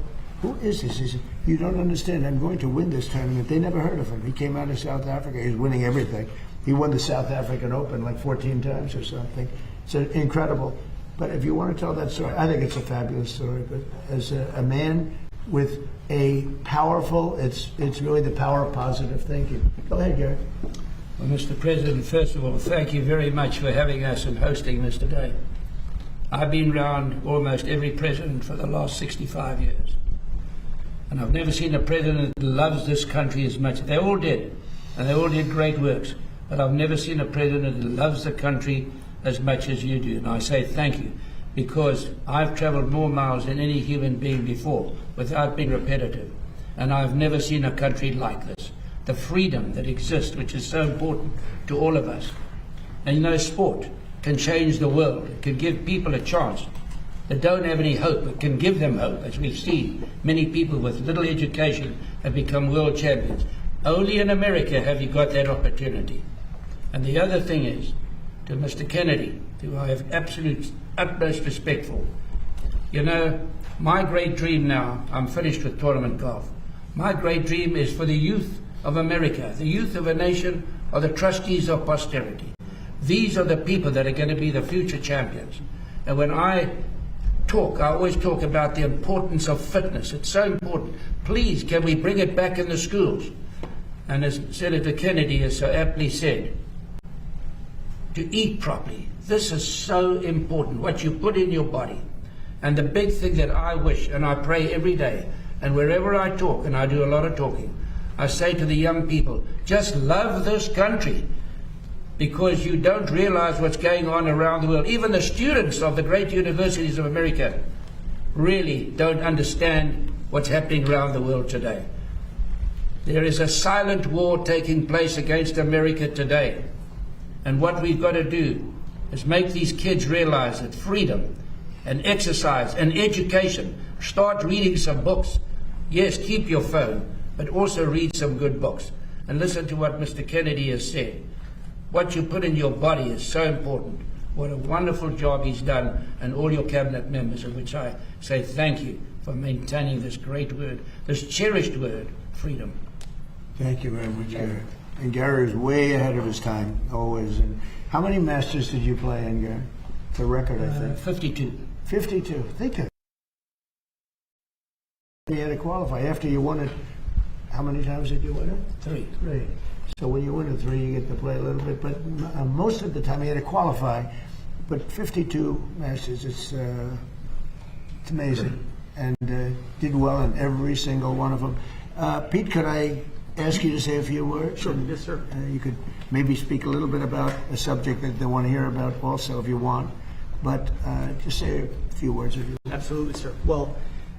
who is this? He said, you don't understand. I'm going to win this tournament. They never heard of him. He came out of South Africa. He was winning everything. He won the South African Open like 14 times or something. It's incredible. But if you want to tell that story, I think it's a fabulous story. But as a man with a powerful, it's really the power of positive thinking. Go ahead, Gary. Well, Mr. President, first of all, thank you very much for having us and hosting this today. I've been around almost every president for the last 65 years. And I've never seen a president that loves this country as much. They all did, and they all did great works. But I've never seen a president that loves the country as much as you do. And I say thank you, because I've traveled more miles than any human being before without being repetitive. And I've never seen a country like this. The freedom that exists, which is so important to all of us. And you know, sport can change the world. It can give people a chance that don't have any hope. It can give them hope, as we've seen. Many people with little education have become world champions. Only in America have you got that opportunity. And the other thing is, to Mr. Kennedy, who I have utmost respect for. You know, my great dream now, I'm finished with tournament golf. My great dream is for the youth of America. The youth of a nation are the trustees of posterity. These are the people that are going to be the future champions. And when I talk, I always talk about the importance of fitness. It's so important. Please, can we bring it back in the schools? And as Senator Kennedy has so aptly said, to eat properly. This is so important, what you put in your body. And the big thing that I wish, and I pray every day, and wherever I talk, and I do a lot of talking, I say to the young people, just love this country, because you don't realize what's going on around the world. Even the students of the great universities of America really don't understand what's happening around the world today. There is a silent war taking place against America today. And what we've got to do is make these kids realize that freedom and exercise and education, start reading some books. Yes, keep your phone, but also read some good books. And listen to what Mr. Kennedy has said. What you put in your body is so important. What a wonderful job he's done, and all your cabinet members, of which I say thank you for maintaining this great word, this cherished word, freedom. Thank you very much, Gary. And Gary is way ahead of his time, always. And how many Masters did you play in, Gary? It's a record, I think. 52. 52. Think of it. You had to qualify. After you won it, how many times did you win it? 3. 3. So when you win it 3, you get to play a little bit. But most of the time, you had to qualify. But 52 Masters, it's amazing. And did well in every single one of them. Pete, could I ask you to say a few words? Sure. Yes, sir. You could maybe speak a little bit about a subject that they want to hear about also, if you want. But just say a few words. If you Absolutely, sir. Well,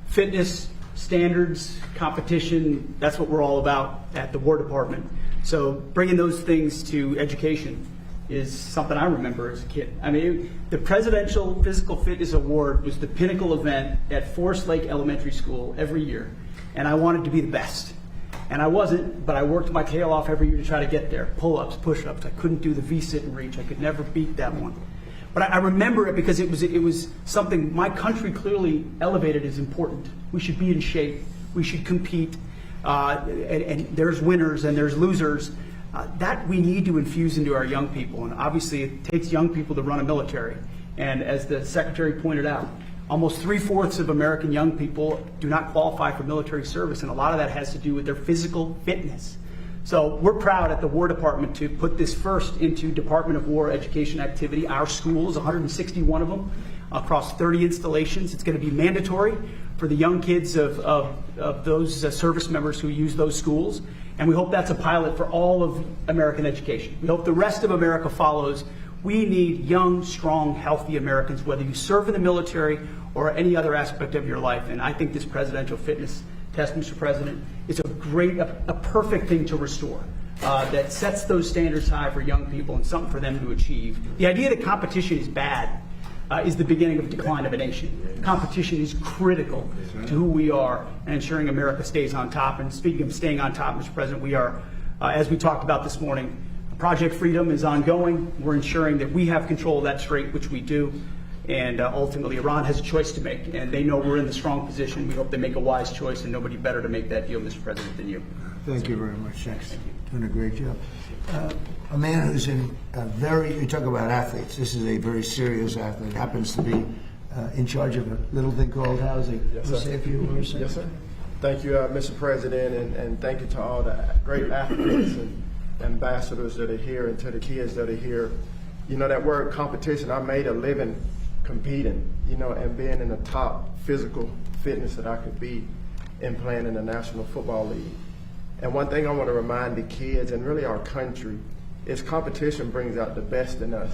fitness, standards, competition, that's what we're all about at the War Department. So bringing those things to education is something I remember as a kid. I mean, the Presidential Physical Fitness Award was the pinnacle event at Forest Lake Elementary School every year, and I wanted to be the best. And I wasn't, but I worked my tail off every year to try to get there. Pull-ups, push-ups. I couldn't do the V-sit and reach. I could never beat that one. But I remember it because it was something my country clearly elevated as important. We should be in shape. We should compete. And there's winners and there's losers. That we need to infuse into our young people. And obviously it takes young people to run a military. And as the Secretary pointed out, almost 3/4 of American young people do not qualify for military service, and a lot of that has to do with their physical fitness. So we're proud at the War Department to put this first into Department of War education activity. Our schools, 161 of them, across 30 installations. It's going to be mandatory for the young kids of those service members who use those schools, and we hope that's a pilot for all of American education. We hope the rest of America follows. We need young, strong, healthy Americans, whether you serve in the military or any other aspect of your life. And I think this presidential fitness test, Mr. President, is a perfect thing to restore that sets those standards high for young people and something for them to achieve. The idea that competition is bad is the beginning of decline of a nation. Competition is critical to who we are and ensuring America stays on top. And speaking of staying on top, Mr. President, we are, as we talked about this morning, Project Freedom is ongoing. We're ensuring that we have control of that strait, which we do. And ultimately, Iran has a choice to make, and they know we're in the strong position. We hope they make a wise choice, and nobody better to make that deal, Mr. President, than you. Thank you very much. Thanks. Doing a great job. A man who's in you talk about athletes. This is a very serious athlete. Happens to be in charge of a little thing called housing. Yes, sir. Say a few words. Yes, sir. Thank you, Mr. President, and thank you to all the great athletes and ambassadors that are here, and to the kids that are here. You know, that word competition, I made a living competing, you know, and being in the top physical fitness that I could be in playing in the National Football League. And one thing I want to remind the kids and really our country is competition brings out the best in us,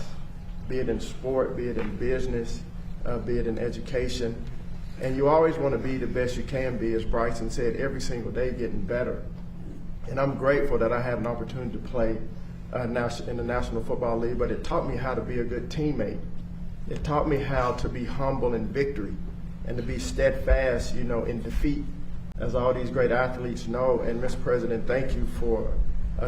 be it in sport, be it in business, be it in education. And you always want to be the best you can be, as Bryson said, every single day getting better. And I'm grateful that I had an opportunity to play in the National Football League, but it taught me how to be a good teammate. It taught me how to be humble in victory and to be steadfast, you know, in defeat, as all these great athletes know. And Mr. President, thank you for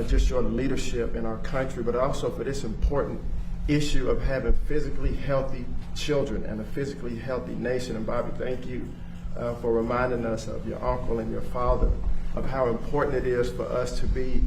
just your leadership in our country, but also for this important issue of having physically healthy children and a physically healthy nation. And Bobby, thank you for reminding us of your uncle and your father, of how important it is for us to be,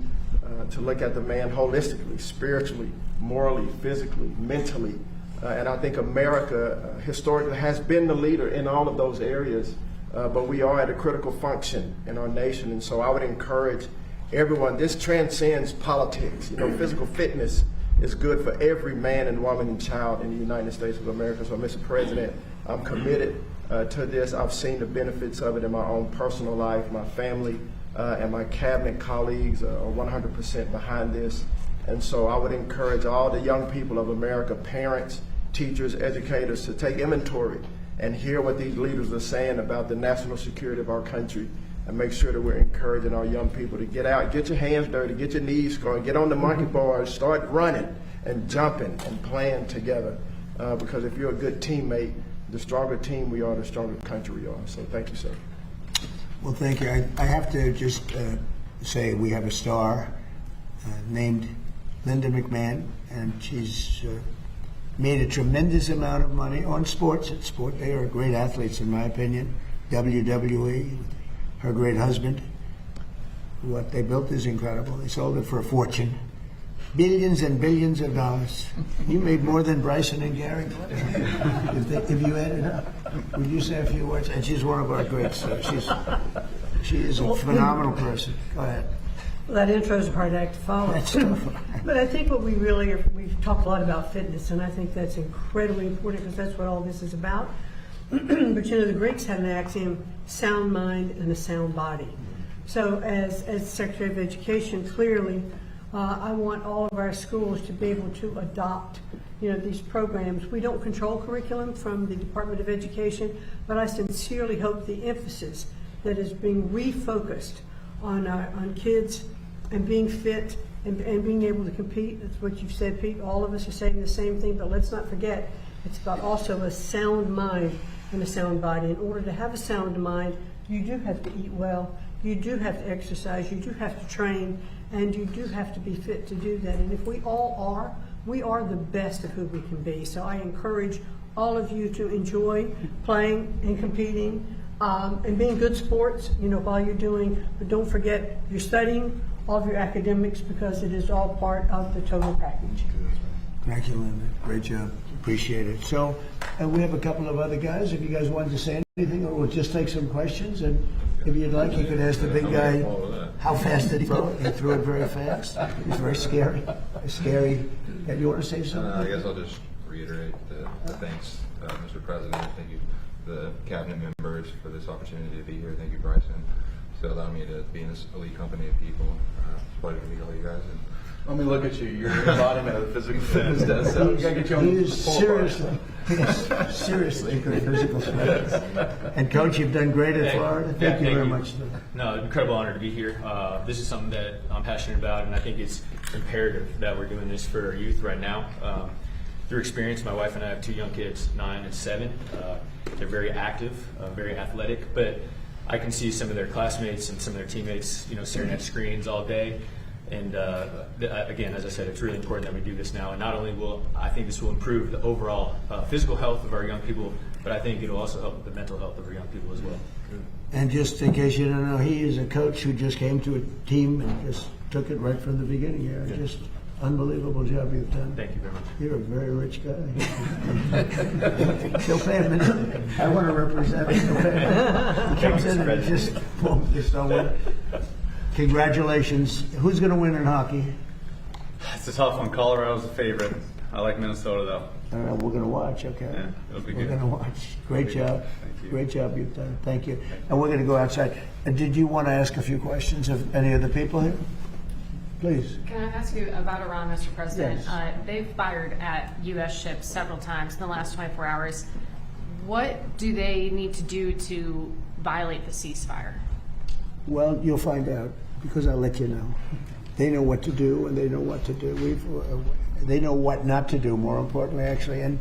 to look at the man holistically, spiritually, morally, physically, mentally. And I think America historically has been the leader in all of those areas, but we are at a critical function in our nation. And so I would encourage everyone, this transcends politics. You know, physical fitness is good for every man and woman and child in the United States of America. So, Mr. President, I'm committed to this. I've seen the benefits of it in my own personal life. My family and my cabinet colleagues are 100% behind this. And so I would encourage all the young people of America, parents, teachers, educators, to take inventory and hear what these leaders are saying about the national security of our country, and make sure that we're encouraging our young people to get out, get your hands dirty, get your knees going, get on the monkey bars, start running and jumping and playing together. Because if you're a good teammate, the stronger team we are, the stronger country we are. So thank you, sir. Well, thank you. I have to just say we have a star named Linda McMahon, and she's made a tremendous amount of money on sports. At sport, they are great athletes, in my opinion. WWE, her great husband. What they built is incredible. They sold it for a fortune. Billions and billions of dollars. You made more than Bryson and Gary. If you add it up, would you say a few words? And she's one of our greats. She is a phenomenal person. Go ahead. Well, that intro is a hard act to follow. But I think what we've talked a lot about fitness, and I think that's incredibly important because that's what all this is about. But you know, the Greeks had an axiom: sound mind and a sound body. So as Secretary of Education, clearly, I want all of our schools to be able to adopt, you know, these programs. We don't control curriculum from the Department of Education, but I sincerely hope the emphasis that is being refocused on kids and being fit and being able to compete. That's what you've said, Pete. All of us are saying the same thing, but let's not forget, it's about also a sound mind and a sound body. In order to have a sound mind, you do have to eat well, you do have to exercise, you do have to train, and you do have to be fit to do that. And if we all are, we are the best of who we can be. So I encourage all of you to enjoy playing and competing and being good sports, you know, while you're doing, but don't forget you're studying all of your academics because it is all part of the total package. Thank you, Linda. Great job. Appreciate it. So we have a couple of other guys. If you guys wanted to say anything, or we'll just take some questions. And if you'd like, you could ask the big guy, how fast did he throw it? He threw it very fast. It was very scary. Scary. You want to say something? I guess I'll just reiterate the thanks, Mr. President. Thank you, the cabinet members, for this opportunity to be here. Thank you, Bryson, to allow me to be in this elite company of people. It's a pleasure to meet all you guys. And let me look at you. You're the embodiment of the physical fitness test. So you got to get you on the seriously good physical fitness. And Coach, you've done great at Florida. Thank you very much. No, incredible honor to be here. This is something that I'm passionate about, and I think it's imperative that we're doing this for our youth right now. Through experience, my wife and I have two young kids, 9 and 7. They're very active, very athletic, but I can see some of their classmates and some of their teammates, you know, staring at screens all day. And again, as I said, it's really important that we do this now. And not only will I think this will improve the overall physical health of our young people, but I think it will also help the mental health of our young people as well. And just in case you don't know, he is a coach who just came to a team and just took it right from the beginning here. Just Unbelievable job you've done. Thank you very much. You're a very rich guy. She'll pay a minute. I want to represent him. He comes in and just don't win. Congratulations. Who's going to win in hockey? It's a tough one. Colorado's a favorite. I like Minnesota, though. All right, we're going to watch, okay? Yeah, it'll be We're good. going to watch. Great job. Thank you. Great job you've done. Thank you. And we're going to go outside. Did you want to ask a few questions of any of the people here? Please. Can I ask you about Iran, Mr. President? Yes. They've fired at U.S. ships several times in the last 24 hours. What do they need to do to violate the ceasefire? Well, you'll find out because I'll let you know. They know what to do and they know what to do. They know what not to do, more importantly, actually. And,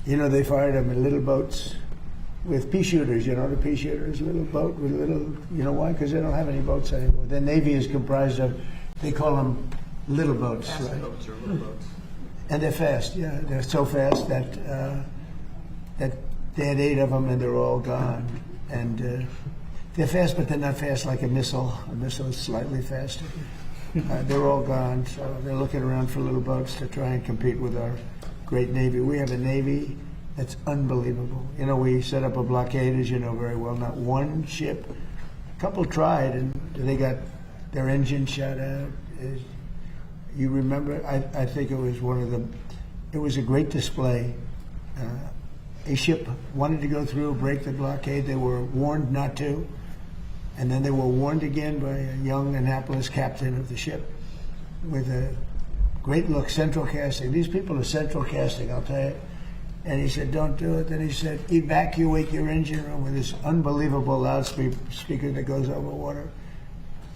they fired them in little boats with pea shooters, the pea shooters, little boat with little, why? Because they don't have any boats anymore. The Navy is comprised of, they call them little boats, right? Boats or little boats. And they're fast, yeah. They're so fast that they had 8 of them and they're all gone. And they're fast, but they're not fast like a missile. A missile is slightly faster. They're all gone, so they're looking around for little boats to try and compete with our great Navy. We have a Navy that's unbelievable. We set up a blockade, as you know very well. Not one ship. A couple tried, and they got their engine shot out. You remember? I think it was it was a great display. A ship wanted to go through, break the blockade. They were warned not to. And then they were warned again by a young Annapolis captain of the ship with a great look, central casting. These people are central casting, I'll tell you. And he said, don't do it. Then he said, evacuate your engine room with this unbelievable loudspeaker that goes over water.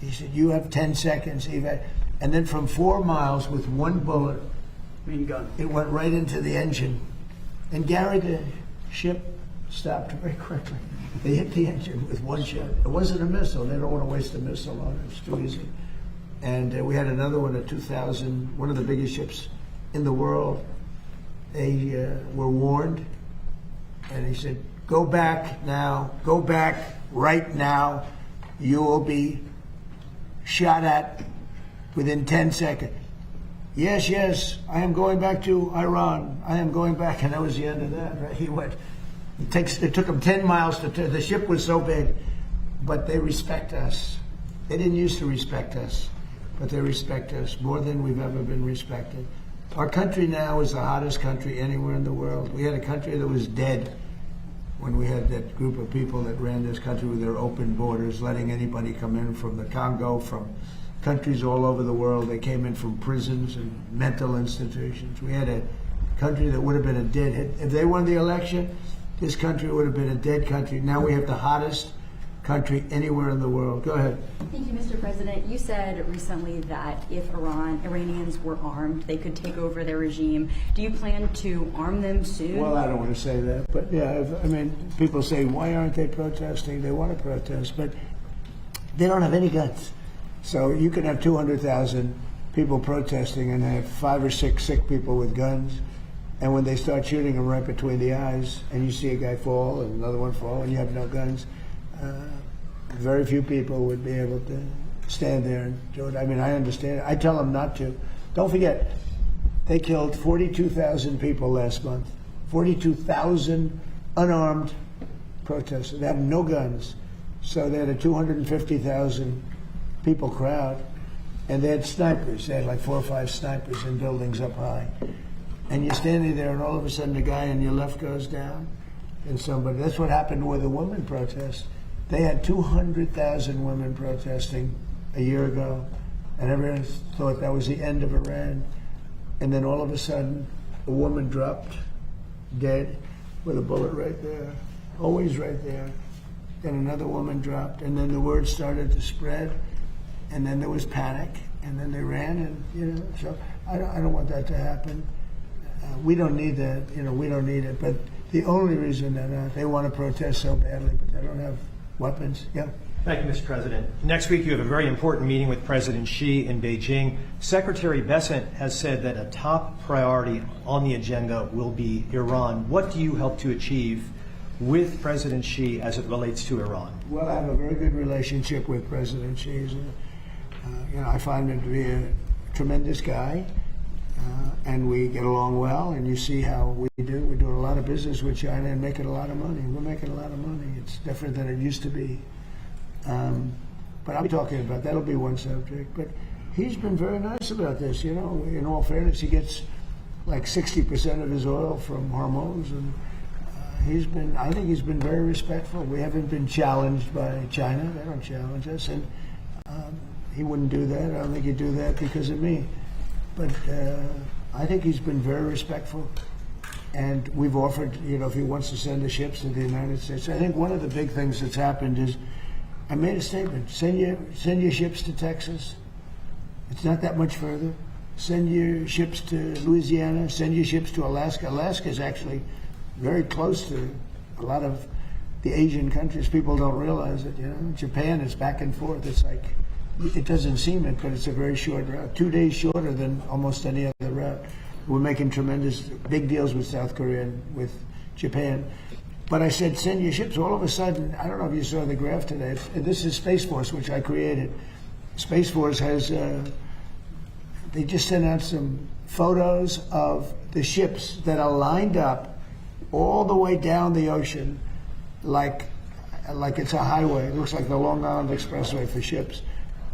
He said, you have 10 seconds. And then from 4 miles with one bullet, it went right into the engine. And Gary, the ship stopped very quickly. They hit the engine with one shot. It wasn't a missile. They don't want to waste a missile on it. It's too easy. And we had another one at 2000, one of the biggest ships in the world. They were warned, and he said, go back now, go back right now. You will be shot at within 10 seconds. Yes, yes, I am going back to Iran. I am going back. And that was the end of that, right? He went. It took them 10 miles to turn. The ship was so big, but they respect us. They didn't used to respect us, but they respect us more than we've ever been respected. Our country now is the hottest country anywhere in the world. We had a country that was dead when we had that group of people that ran this country with their open borders, letting anybody come in from the Congo, from countries all over the world. They came in from prisons and mental institutions. We had a country that would have been a dead hit. If they won the election, this country would have been a dead country. Now we have the hottest country anywhere in the world. Go ahead. Thank you, Mr. President. You said recently that if Iranians were armed, they could take over their regime. Do you plan to arm them soon? Well, I don't want to say that, but yeah, people say, why aren't they protesting? They want to protest, but they don't have any guns. So you can have 200,000 people protesting and have 5 or 6 sick people with guns. And when they start shooting them right between the eyes, and you see a guy fall and another one fall, and you have no guns, very few people would be able to stand there and do it. I understand. I tell them not to. Don't forget, they killed 42,000 people last month. 42,000 unarmed protesters. They have no guns. So they had a 250,000 people crowd, and they had snipers. They had like 4 or 5 snipers in buildings up high. And you're standing there, and all of a sudden the guy on your left goes down, and somebody. That's what happened with the women protest. They had 200,000 women protesting a year ago, and everyone thought that was the end of Iran. And then all of a sudden, a woman dropped dead with a bullet right there, always right there. Then another woman dropped, and then the word started to spread, and then there was panic, and then they ran, and so I don't want that to happen. We don't need that, we don't need it. But the only reason they want to protest so badly, but they don't have weapons. Yeah. Thank you, Mr. President. Next week, you have a very important meeting with President Xi in Beijing. Secretary Bessent has said that a top priority on the agenda will be Iran. What do you hope to achieve with President Xi as it relates to Iran? Well, I have a very good relationship with President Xi. He's I find him to be a tremendous guy, and we get along well, and you see how we do. We're doing a lot of business with China and making a lot of money. We're making a lot of money. It's different than it used to be. But I'll be talking about, that'll be one subject. But he's been very nice about this, In all fairness, he gets like 60% of his oil from Hormuz, and I think he's been very respectful. We haven't been challenged by China. They don't challenge us, and he wouldn't do that. I don't think he'd do that because of me. But I think he's been very respectful. And we've offered, if he wants to send the ships to the United States. I think one of the big things that's happened is I made a statement. Send your ships to Texas. It's not that much further. Send your ships to Louisiana. Send your ships to Alaska. Alaska is actually very close to a lot of the Asian countries. People don't realize it. Japan is back and forth. It's like, it doesn't seem it, but it's a very short route. 2 days shorter than almost any other route. We're making tremendous big deals with South Korea and with Japan. But I said, send your ships. All of a sudden, I don't know if you saw the graph today. This is Space Force, which I created. Space Force has, they just sent out some photos of the ships that are lined up all the way down the ocean like it's a highway. It looks like the Long Island Expressway for ships.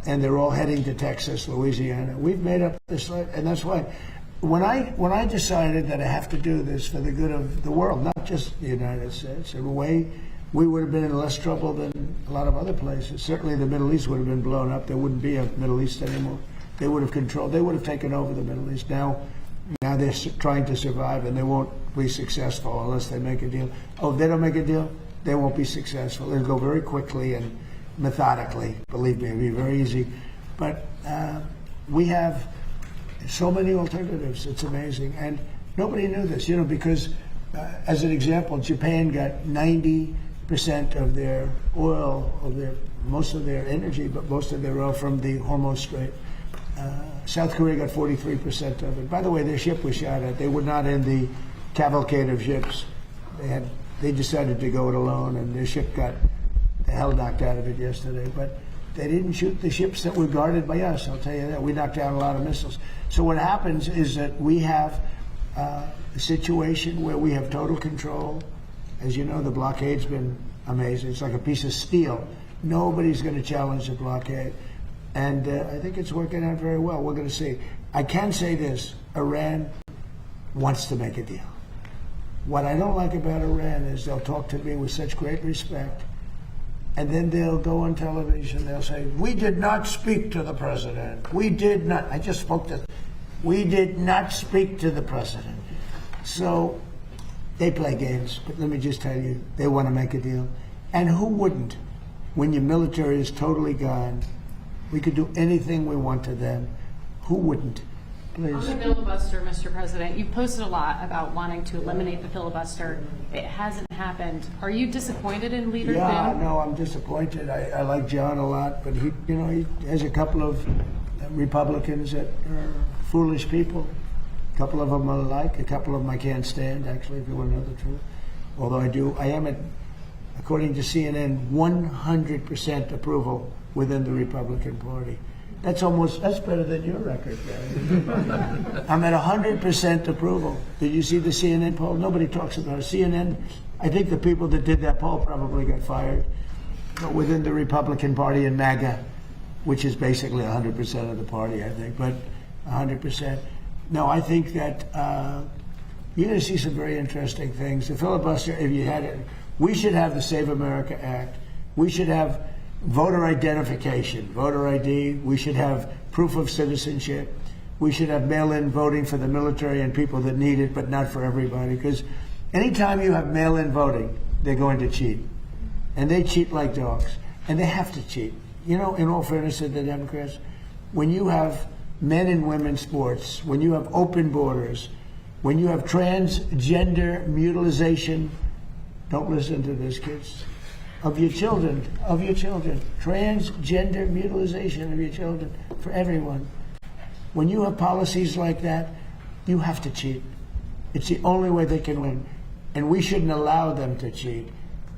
And they're all heading to Texas, Louisiana. We've made up this, and that's why when I decided that I have to do this for the good of the world, not just the United States, in a way, we would have been in less trouble than a lot of other places. Certainly the Middle East would have been blown up. There wouldn't be a Middle East anymore. They would have taken over the Middle East. Now they're trying to survive, and they won't be successful unless they make a deal. Oh, if they don't make a deal, they won't be successful. It'll go very quickly and methodically. Believe me, it'll be very easy. But we have so many alternatives. It's amazing. And nobody knew this, because as an example, Japan got 90% of their oil, most of their energy, but most of their oil from the Hormuz Strait. South Korea got 43% of it. By the way, their ship was shot at. They were not in the cavalcade of ships. They decided to go it alone, and their ship got the hell knocked out of it yesterday. But they didn't shoot the ships that were guarded by us, I'll tell you that. We knocked down a lot of missiles. So what happens is that we have a situation where we have total control. As you know, the blockade's been amazing. It's like a piece of steel. Nobody's going to challenge the blockade. And I think it's working out very well. We're going to see. I can say this. Iran wants to make a deal. What I don't like about Iran is they'll talk to me with such great respect, and then they'll go on television, they'll say, we did not speak to the president. We did not. I just spoke to, we did not speak to the president. So they play games, but let me just tell you, they want to make a deal. And who wouldn't? When your military is totally gone, we could do anything we want to them. Who wouldn't? Please. On the filibuster, Mr. President, you've posted a lot about wanting to eliminate the filibuster. It hasn't happened. Are you disappointed in Leader Thune? Yeah, no, I'm disappointed. I like John a lot, but he has a couple of Republicans that are foolish people. A couple of them I like, a couple of them I can't stand, actually, if you want to know the truth. Although I am, according to CNN, 100% approval within the Republican Party. That's better than your record, Gary. I'm at 100% approval. Did you see the CNN poll? Nobody talks about it. CNN, I think the people that did that poll probably got fired. But within the Republican Party and MAGA, which is basically 100% of the party, I think, but 100%. No, I think that you're going to see some very interesting things. The filibuster, if you had it, we should have the Save America Act. We should have voter identification, voter ID. We should have proof of citizenship. We should have mail-in voting for the military and people that need it, but not for everybody. Because anytime you have mail-in voting, they're going to cheat. And they cheat like dogs. And they have to cheat. In all fairness to the Democrats, when you have men and women sports, when you have open borders, when you have transgender mutilization, don't listen to this, kids, of your children, transgender mutilization of your children for everyone. When you have policies like that, you have to cheat. It's the only way they can win. And we shouldn't allow them to cheat.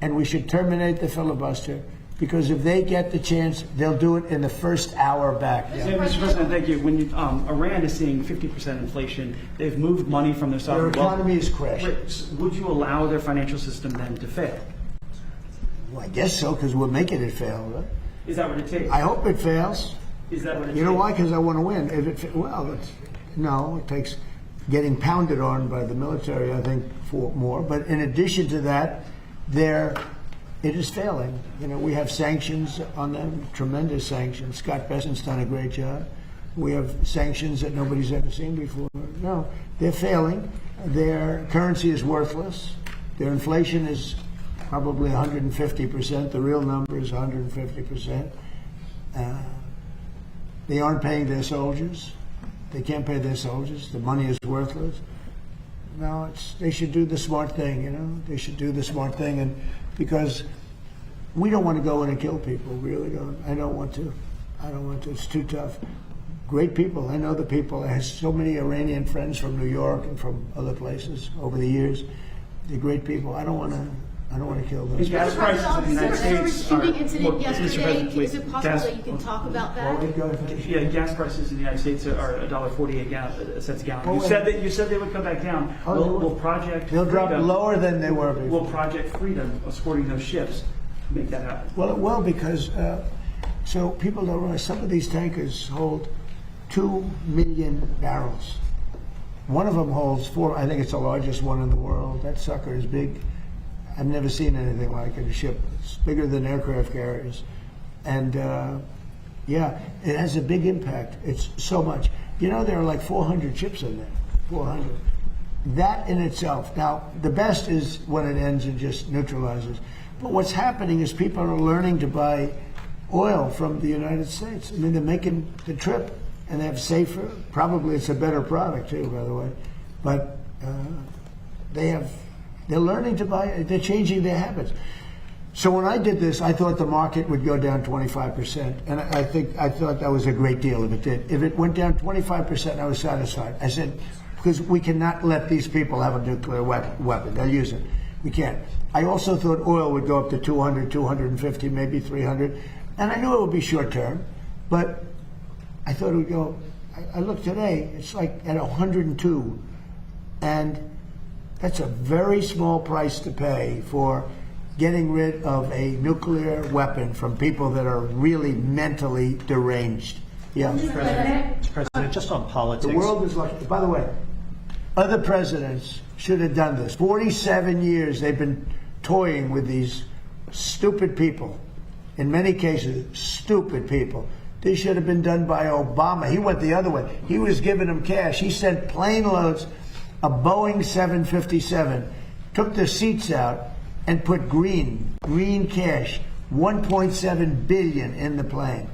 And we should terminate the filibuster. because if they get the chance, they'll do it in the first hour back. Yeah, Mr. President, thank you. When Iran is seeing 50% inflation, they've moved money from their sovereign Their wealth. economy is crashing. Would you allow their financial system then to fail? Well, I guess so, because we're making it fail, right? Is that what it takes? I hope it fails. Is that what it takes? You know why? Because I want to win. No, it takes getting pounded on by the military, I think, for more. But in addition to that, it is failing. You know, we have sanctions on them, tremendous sanctions. Scott Bessent's done a great job. We have sanctions that nobody's ever seen before. No, they're failing. Their currency is worthless. Their inflation is probably 150%. The real number is 150%. They aren't paying their soldiers. They can't pay their soldiers. The money is worthless. No, they should do the smart thing, you know. They should do the smart thing, and because we don't want to go in and kill people, we really don't. I don't want to. It's too tough. Great people. I know the people. I have so many Iranian friends from New York and from other places over the years. They're great people. I don't want to kill them. Gas prices in the United States shooting incident yesterday. Is it possible that you can talk about that? Yeah, gas prices in the United States are $1.48 cents a gallon. You said they would come back down. Will Project They'll drop lower than they were before. Will Project Freedom, escorting those ships, make that happen? Well, it will, because so people don't realize some of these tankers hold 2 million barrels. One of them holds 4. I think it's the largest one in the world. That sucker is big. I've never seen anything like it. A ship. It's bigger than aircraft carriers. And yeah, it has a big impact. It's so much. You know, there are like 400 ships in there. 400. That in itself. Now, the best is when it ends and just neutralizes. But what's happening is people are learning to buy oil from the United States. I mean, they're making the trip, and they have safer. Probably it's a better product too, by the way. But they're learning to buy. They're changing their habits. So when I did this, I thought the market would go down 25%, and I thought that was a great deal if it did. If it went down 25%, I was satisfied. I said, because we cannot let these people have a nuclear weapon. They'll use it. We can't. I also thought oil would go up to 200, 250, maybe 300, and I knew it would be short term, but I thought it would go. I looked today; it's like at 102, and that's a very small price to pay for getting rid of a nuclear weapon from people that are really mentally deranged. Yeah. Mr. President, just on politics. The world is like, by the way, other presidents should have done this. 47 years they've been toying with these stupid people. In many cases, stupid people. This should have been done by Obama. He went the other way. He was giving them cash. He sent plane loads, a Boeing 757, took the seats out and put green cash, $1.7 billion in the plane.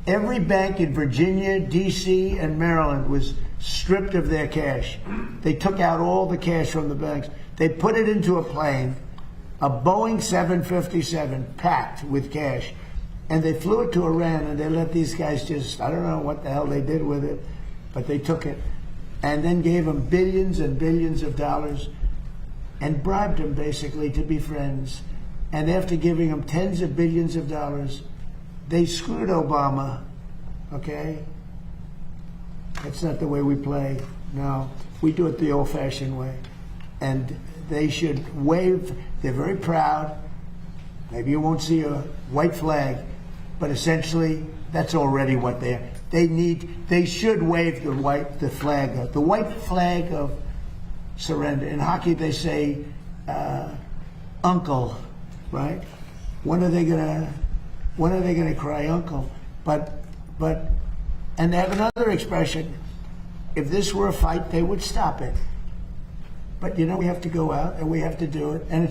Every bank in Virginia, D.C., and Maryland was stripped of their cash. They took out all the cash from the banks. They put it into a plane, a Boeing 757 packed with cash, and they flew it to Iran, and they let these guys just, I don't know what the hell they did with it, but they took it and then gave them billions and billions of dollars and bribed them basically to be friends. And after giving them tens of billions of dollars, they screwed Obama, okay? That's not the way we play. No, we do it the old-fashioned way. And they should wave. They're very proud. Maybe you won't see a white flag, but essentially that's already what they're. They should wave the white flag of surrender. In hockey, they say uncle, right? When are they gonna cry uncle? But and they have another expression. If this were a fight, they would stop it. But you know, we have to go out and we have to do it, and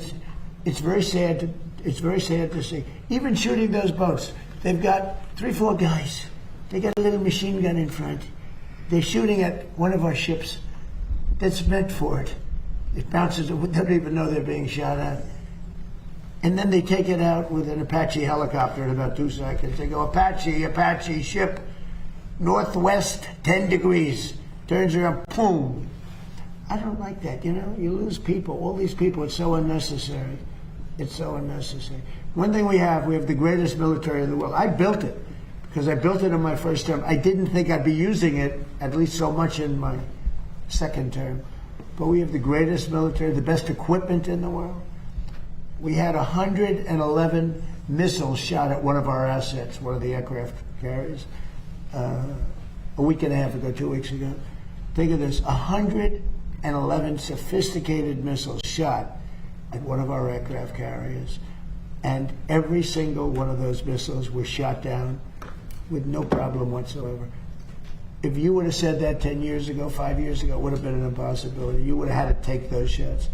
it's very sad. It's very sad to see. Even shooting those boats, they've got 3-4 guys. They got a little machine gun in front. They're shooting at one of our ships that's meant for it. It bounces. They don't even know they're being shot at. And then they take it out with an Apache helicopter in about 2 seconds. They go, Apache ship, northwest 10 degrees. Turns around, boom. I don't like that, you know? You lose people. All these people, it's so unnecessary. It's so unnecessary. One thing we have the greatest military in the world. I built it because I built it in my first term. I didn't think I'd be using it at least so much in my second term. But we have the greatest military, the best equipment in the world. We had 111 missiles shot at one of our assets, one of the aircraft carriers, a week and a half ago, 2 weeks ago. Think of this, 111 sophisticated missiles shot at one of our aircraft carriers. And every single one of those missiles was shot down with no problem whatsoever. If you would have said that 10 years ago, 5 years ago, it would have been an impossibility. You would have had to take those shots.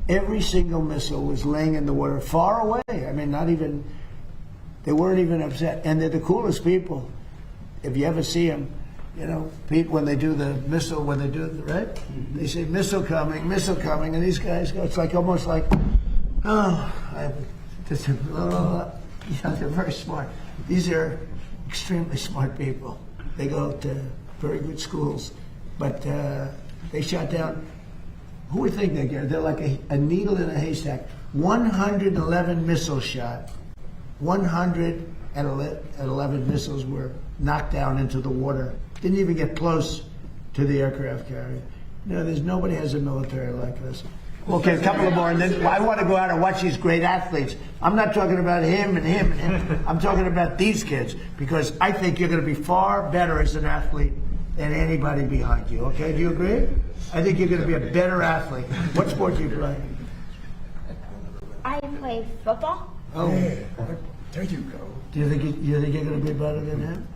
Every single missile was laying in the water far away. I mean, they weren't even upset. And they're the coolest people. If you ever see them, you know, Pete, when they do the missile, right? They say, missile coming, and these guys go, it's like almost like, they're very smart. These are extremely smart people. They go to very good schools, but they shot down, who would think they're like a needle in a haystack. 111 missiles shot. 111 missiles were knocked down into the water. Didn't even get close to the aircraft carrier. No, nobody has a military like us. Okay, a couple of more, and then I want to go out and watch these great athletes. I'm not talking about him and him and him. I'm talking about these kids, because I think you're going to be far better as an athlete than anybody behind you, okay? Do you agree? I think you're going to be a better athlete. What sport do you play? I play football. Oh, there you go. Do you think you're going to be better than him?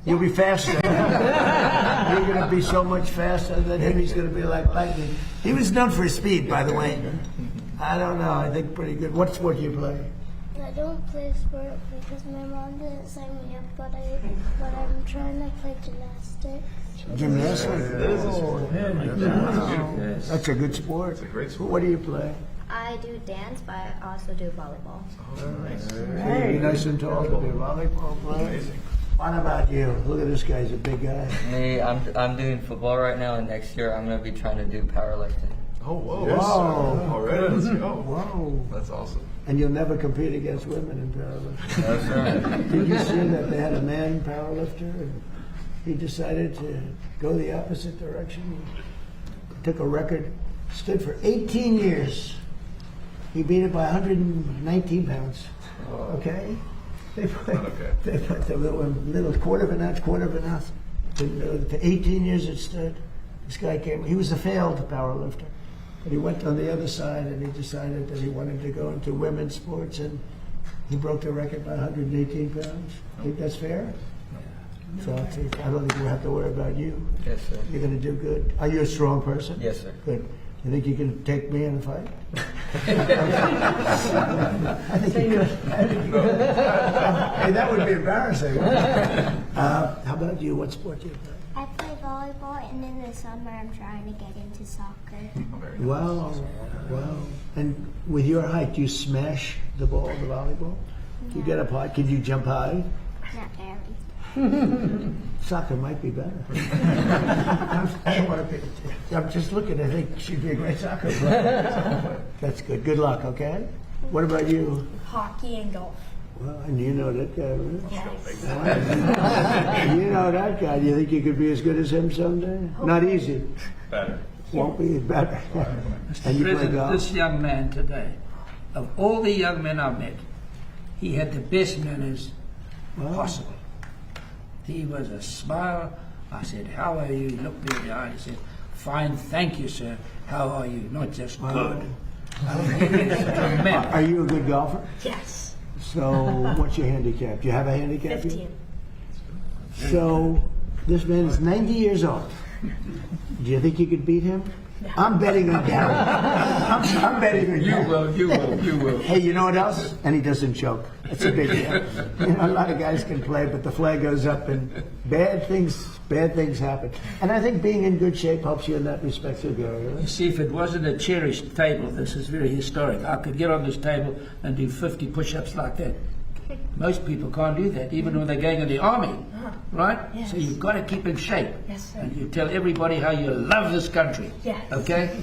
You'll be faster. You're going to be so much faster than him. He's going to be like lightning. He was known for his speed, by the way. I don't know. I think pretty good. What sport do you play? I don't play sport because my mom didn't sign me up, but I'm trying to play gymnastics. Gymnastics? That's a good sport. It's a great sport. What do you play? I do dance, but I also do volleyball. Hey, you're nice and tall to be a volleyball player. Amazing. What about you? Look at this guy, he's a big guy. Me, I'm doing football right now, and next year I'm going to be trying to do powerlifting. Oh, whoa. Yes, All right, let's go. Whoa. That's awesome. And you'll never compete against women in powerlifting. No, sir. Did you see that they had a man powerlifter, and he decided to go the opposite direction? He took a record, stood for 18 years. He beat it by 119 pounds. Okay? They put the little quarter of an ounce. For 18 years it stood. This guy came, he was a failed powerlifter. But he went on the other side and he decided that he wanted to go into women's sports, and he broke the record by 118 pounds. Think that's fair? So I don't think we'll have to worry about you. Yes, sir. You're going to do good. Are you a strong person? Yes, sir. Good. You think you can take me in a fight? I think you could. Hey, that would be embarrassing. How about you? What sport do you play? I play volleyball, and in the summer I'm trying to get into soccer. Wow. And with your height, do you smash the ball, the volleyball? Do you get up high? Can you jump high? Not very. Soccer might be better. I'm just looking. I think she'd be a great soccer player. That's good. Good luck, okay? What about you? Hockey and golf. Well, and you know that guy, right? Yes. You know that guy. Do you think you could be as good as him someday? Not easy. Better. Won't be better. And you play golf? This young man today, of all the young men I've met, he had the best manners possible. He was a smile. I said, how are you? He looked me in the eye and said, fine, thank you, sir. How are you? Not just good. Are you a good golfer? Yes. So what's your handicap? Do you have a handicap? 15. So this man is 90 years old. Do you think you could beat him? I'm betting on Gary. I'm betting on Gary. You will. Hey, you know what else? And he doesn't choke. That's a big deal. You know, a lot of guys can play, but the flag goes up and bad things happen. And I think being in good shape helps you in that respect too, Gary. Right? You see, if it wasn't a cherished table, this is very historic. I could get on this table and do 50 push-ups like that. Most people can't do that, even when they're going in the army, right? Yes. So you've got to keep in shape. Yes, sir. And you tell everybody how you love this country. Yes. Okay?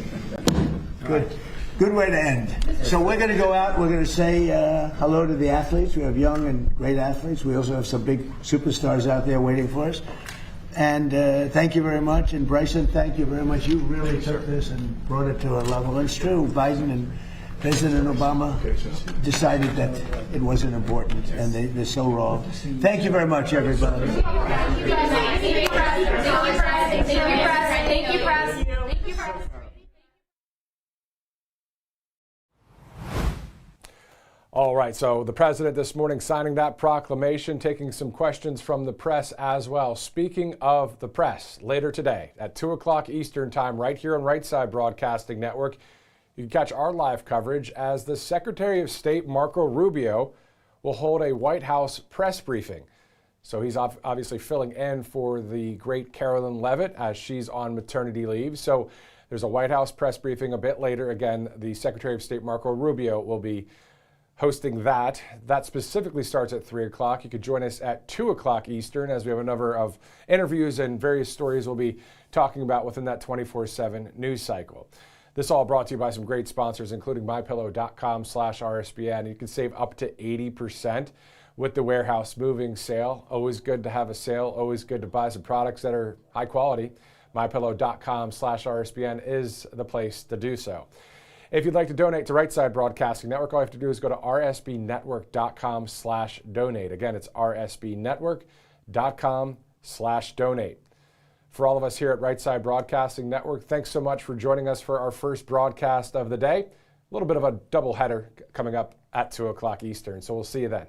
Good. Good way to end. So we're going to go out. We're going to say hello to the athletes. We have young and great athletes. We also have some big superstars out there waiting for us. And thank you very much. And Bryson, thank you very much. You really took this and brought it to a level. It's true. Biden and President Obama decided that it wasn't important, and they're so wrong. Thank you very much, everybody. Thank you, Press. All right, so the president this morning signing that proclamation, taking some questions from the press as well. Speaking of the press, later today at 2 o'clock Eastern Time, right here on Right Side Broadcasting Network, you can catch our live coverage as the Secretary of State, Marco Rubio, will hold a White House press briefing. So he's obviously filling in for the great Carolyn Leavitt as she's on maternity leave. So there's a White House press briefing a bit later. Again, the Secretary of State, Marco Rubio, will be hosting that. That specifically starts at 3 o'clock. You could join us at 2 o'clock Eastern as we have a number of interviews and various stories we'll be talking about within that 24/7 news cycle. This all brought to you by some great sponsors, including mypillow.com/RSBN. You can save up to 80% with the warehouse moving sale. Always good to have a sale. Always good to buy some products that are high quality. mypillow.com/RSBN is the place to do so. If you'd like to donate to Right Side Broadcasting Network, all you have to do is go to rsbnetwork.com/donate. Again, it's rsbnetwork.com/donate. For all of us here at Right Side Broadcasting Network, thanks so much for joining us for our first broadcast of the day. A little bit of a doubleheader coming up at 2 o'clock Eastern, so we'll see you then.